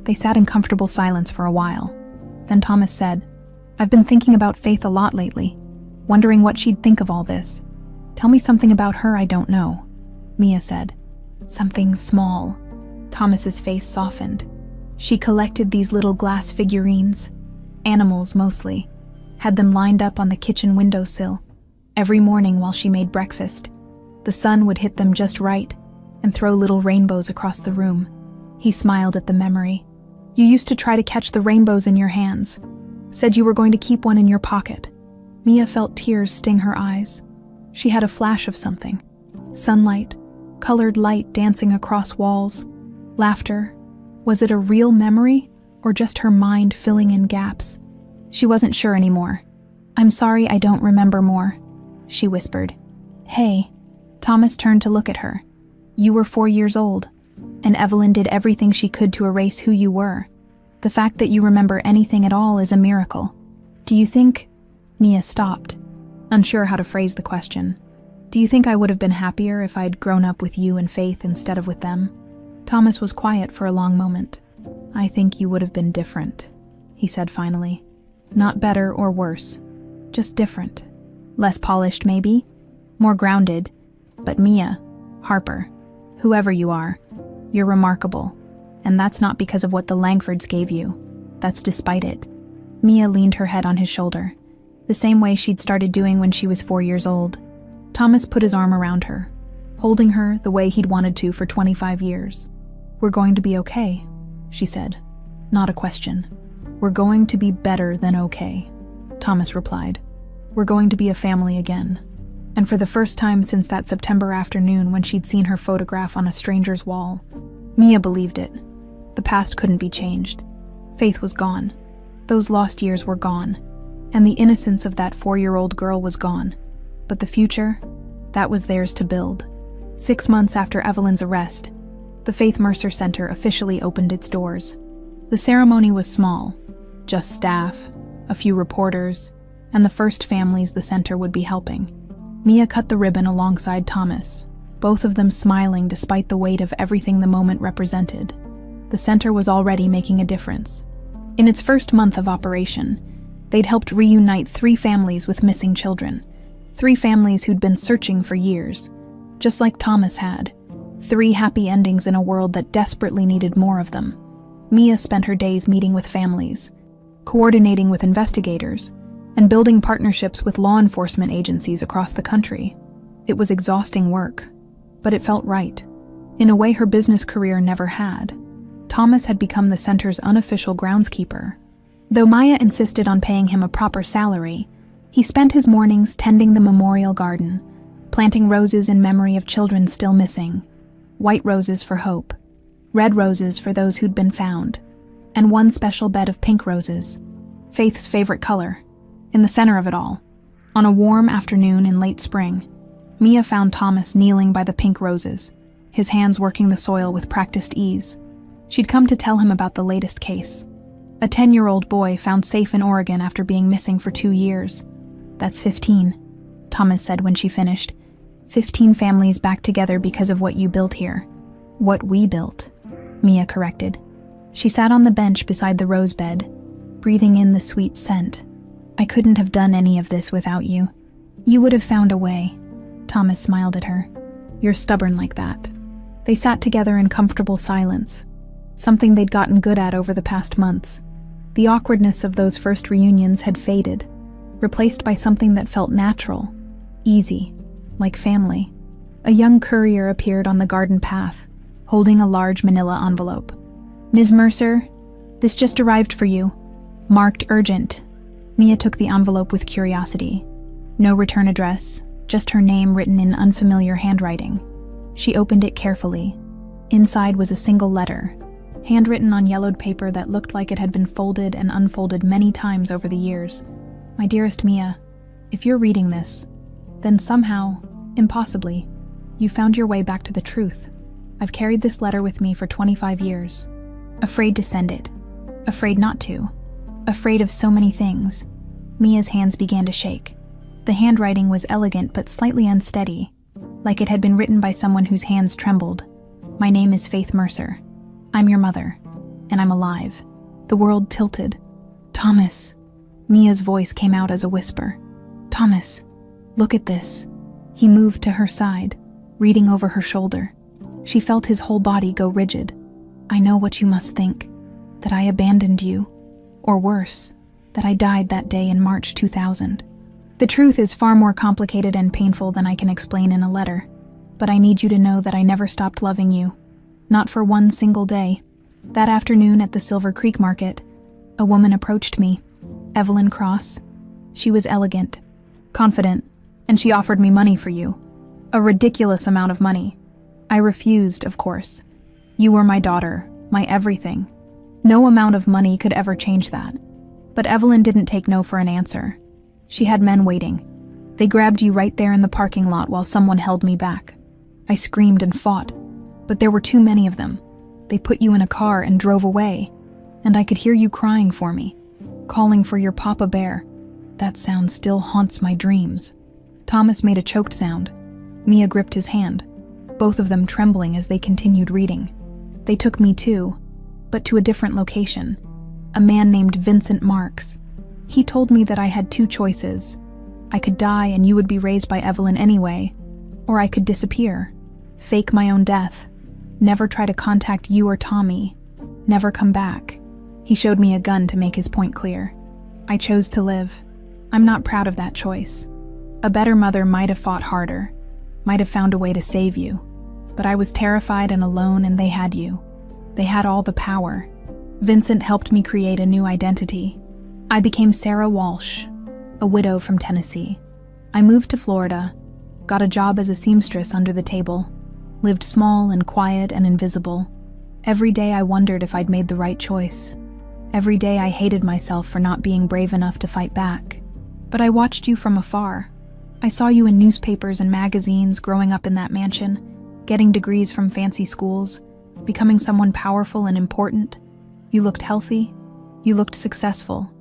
They sat in comfortable silence for a while. Then Thomas said, "I've been thinking about Faith a lot lately, wondering what she'd think of all this. Tell me something about her I don't know." Mia said, "Something small." Thomas's face softened. "She collected these little glass figurines, animals mostly, had them lined up on the kitchen windowsill. Every morning while she made breakfast, the sun would hit them just right and throw little rainbows across the room." He smiled at the memory. "You used to try to catch the rainbows in your hands. Said you were going to keep one in your pocket." Mia felt tears sting her eyes. She had a flash of something. Sunlight, colored light dancing across walls, laughter. Was it a real memory or just her mind filling in gaps? She wasn't sure anymore. "I'm sorry I don't remember more," she whispered. "Hey." Thomas turned to look at her. "You were 4 years old, and Evelyn did everything she could to erase who you were. The fact that you remember anything at all is a miracle. Do you think—" Mia stopped, unsure how to phrase the question. "Do you think I would have been happier if I'd grown up with you and Faith instead of with them?" Thomas was quiet for a long moment. I think you would have been different, he said finally. Not better or worse, just different. Less polished, maybe? More grounded. But Mia, Harper, whoever you are, you're remarkable. And that's not because of what the Langfords gave you. That's despite it. Mia leaned her head on his shoulder, the same way she'd started doing when she was 4 years old. Thomas put his arm around her, holding her the way he'd wanted to for 25 years. We're going to be okay, she said. Not a question. We're going to be better than okay, Thomas replied. We're going to be a family again. And for the first time since that September afternoon when she'd seen her photograph on a stranger's wall, Mia believed it. The past couldn't be changed. Faith was gone. Those lost years were gone. And the innocence of that 4-year-old girl was gone. But the future, that was theirs to build. 6 months after Evelyn's arrest, the Faith Mercer Center officially opened its doors. The ceremony was small, just staff, a few reporters, and the first families the center would be helping. Mia cut the ribbon alongside Thomas, both of them smiling despite the weight of everything the moment represented. The center was already making a difference. In its first month of operation, they'd helped reunite 3 families with missing children, 3 families who'd been searching for years, just like Thomas had. 3 happy endings in a world that desperately needed more of them. Mia spent her days meeting with families, coordinating with investigators, and building partnerships with law enforcement agencies across the country. It was exhausting work, but it felt right, in a way her business career never had. Thomas had become the center's unofficial groundskeeper. Though Maya insisted on paying him a proper salary, he spent his mornings tending the memorial garden, planting roses in memory of children still missing, white roses for hope, red roses for those who'd been found, and one special bed of pink roses, Faith's favorite color. In the center of it all, on a warm afternoon in late spring, Mia found Thomas kneeling by the pink roses, his hands working the soil with practiced ease. She'd come to tell him about the latest case. A 10-year-old boy found safe in Oregon after being missing for 2 years. That's 15, Thomas said when she finished. 15 families back together because of what you built here. What we built, Mia corrected. She sat on the bench beside the rose bed, breathing in the sweet scent. I couldn't have done any of this without you. You would have found a way. Thomas smiled at her. You're stubborn like that. They sat together in comfortable silence, something they'd gotten good at over the past months. The awkwardness of those first reunions had faded, replaced by something that felt natural, easy, like family. A young courier appeared on the garden path, holding a large manila envelope. Ms. Mercer, this just arrived for you. Marked urgent. Mia took the envelope with curiosity. No return address, just her name written in unfamiliar handwriting. She opened it carefully. Inside was a single letter, handwritten on yellowed paper that looked like it had been folded and unfolded many times over the years. My dearest Mia, if you're reading this, then somehow, impossibly, you found your way back to the truth. I've carried this letter with me for 25 years. Afraid to send it. Afraid not to. Afraid of so many things. Mia's hands began to shake. The handwriting was elegant but slightly unsteady, like it had been written by someone whose hands trembled. My name is Faith Mercer. I'm your mother, and I'm alive. The world tilted. Thomas. Mia's voice came out as a whisper. Thomas, look at this. He moved to her side, reading over her shoulder. She felt his whole body go rigid. I know what you must think, that I abandoned you. Or worse, that I died that day in March 2000. The truth is far more complicated and painful than I can explain in a letter, but I need you to know that I never stopped loving you. Not for one single day. That afternoon at the Silver Creek Market, a woman approached me, Evelyn Cross. She was elegant, confident, and she offered me money for you. A ridiculous amount of money. I refused, of course. You were my daughter, my everything. No amount of money could ever change that. But Evelyn didn't take no for an answer. She had men waiting. They grabbed you right there in the parking lot while someone held me back. I screamed and fought, but there were too many of them. They put you in a car and drove away, and I could hear you crying for me, calling for your Papa Bear. That sound still haunts my dreams. Thomas made a choked sound. Mia gripped his hand, both of them trembling as they continued reading. They took me too, but to a different location. A man named Vincent Marks. He told me that I had two choices. I could die and you would be raised by Evelyn anyway, or I could disappear, fake my own death, never try to contact you or Tommy, never come back. He showed me a gun to make his point clear. I chose to live. I'm not proud of that choice. A better mother might have fought harder, might have found a way to save you, but I was terrified and alone and they had you. They had all the power. Vincent helped me create a new identity. I became Sarah Walsh, a widow from Tennessee. I moved to Florida, got a job as a seamstress under the table, lived small and quiet and invisible. Every day I wondered if I'd made the right choice. Every day I hated myself for not being brave enough to fight back. But I watched you from afar. I saw you in newspapers and magazines growing up in that mansion, getting degrees from fancy schools, becoming someone powerful and important. You looked healthy, you looked successful,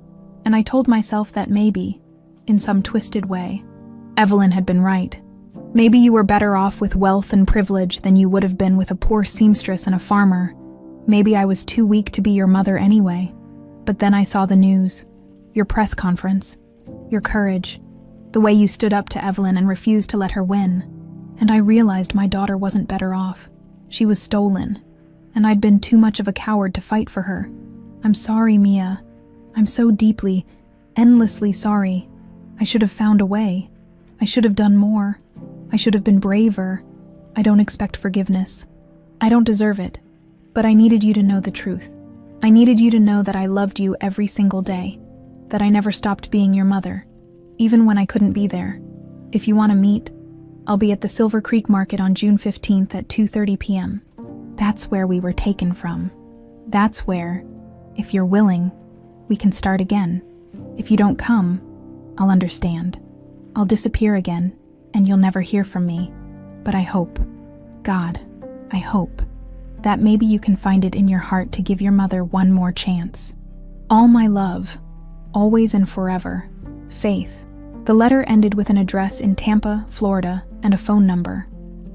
and I told myself that maybe, in some twisted way, Evelyn had been right. Maybe you were better off with wealth and privilege than you would have been with a poor seamstress and a farmer. Maybe I was too weak to be your mother anyway. But then I saw the news, your press conference, your courage, the way you stood up to Evelyn and refused to let her win. And I realized my daughter wasn't better off. She was stolen, and I'd been too much of a coward to fight for her. I'm sorry, Mia. I'm so deeply, endlessly sorry. I should have found a way. I should have done more. I should have been braver. I don't expect forgiveness. I don't deserve it. But I needed you to know the truth. I needed you to know that I loved you every single day, that I never stopped being your mother, even when I couldn't be there. If you want to meet, I'll be at the Silver Creek Market on June 15th at 2:30 p.m. That's where we were taken from. That's where, if you're willing, we can start again. If you don't come, I'll understand. I'll disappear again, and you'll never hear from me. But I hope, God, I hope, that maybe you can find it in your heart to give your mother one more chance. All my love, always and forever, Faith. The letter ended with an address in Tampa, Florida, and a phone number.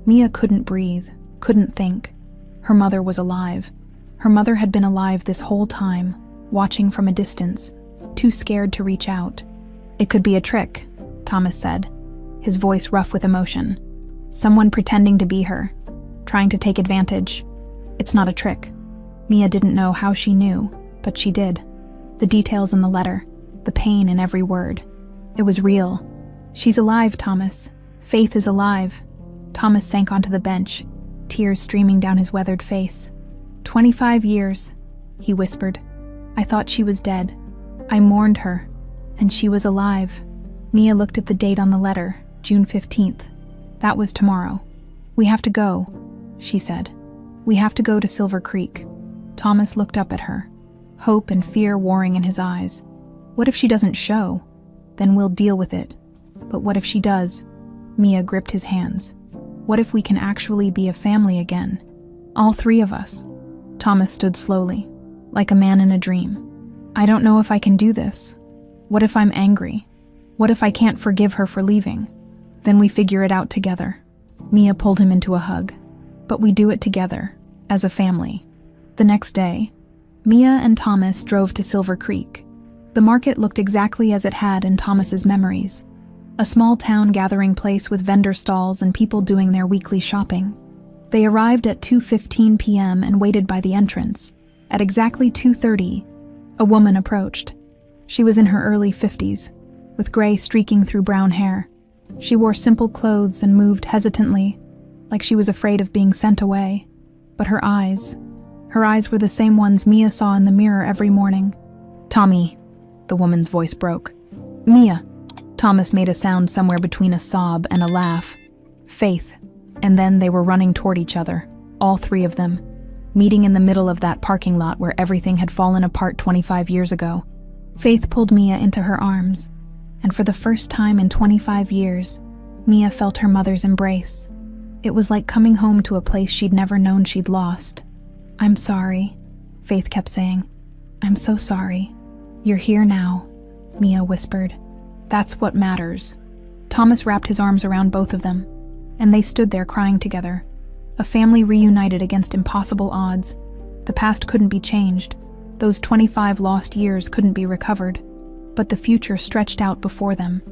Mia couldn't breathe, couldn't think. Her mother was alive. Her mother had been alive this whole time, watching from a distance, too scared to reach out. It could be a trick, Thomas said, his voice rough with emotion. Someone pretending to be her, trying to take advantage. It's not a trick. Mia didn't know how she knew, but she did. The details in the letter, the pain in every word. It was real. She's alive, Thomas. Faith is alive. Thomas sank onto the bench, tears streaming down his weathered face. 25 years, he whispered. I thought she was dead. I mourned her, and she was alive. Mia looked at the date on the letter, June 15th. That was tomorrow. We have to go, she said. We have to go to Silver Creek. Thomas looked up at her, hope and fear warring in his eyes. What if she doesn't show? Then we'll deal with it. But what if she does? Mia gripped his hands. What if we can actually be a family again? All three of us. Thomas stood slowly, like a man in a dream. I don't know if I can do this. What if I'm angry? What if I can't forgive her for leaving? Then we figure it out together. Mia pulled him into a hug. But we do it together, as a family. The next day, Mia and Thomas drove to Silver Creek. The market looked exactly as it had in Thomas's memories. A small town gathering place with vendor stalls and people doing their weekly shopping. They arrived at 2:15 p.m. and waited by the entrance. At exactly 2:30, a woman approached. She was in her early 50s, with gray streaking through brown hair. She wore simple clothes and moved hesitantly, like she was afraid of being sent away. But her eyes were the same ones Mia saw in the mirror every morning. Tommy, the woman's voice broke. Mia. Thomas made a sound somewhere between a sob and a laugh. Faith. And then they were running toward each other, all three of them, meeting in the middle of that parking lot where everything had fallen apart 25 years ago. Faith pulled Mia into her arms, and for the first time in 25 years, Mia felt her mother's embrace. It was like coming home to a place she'd never known she'd lost. I'm sorry, Faith kept saying. I'm so sorry. You're here now, Mia whispered. That's what matters. Thomas wrapped his arms around both of them, and they stood there crying together, a family reunited against impossible odds. The past couldn't be changed. Those 25 lost years couldn't be recovered. But the future stretched out before them.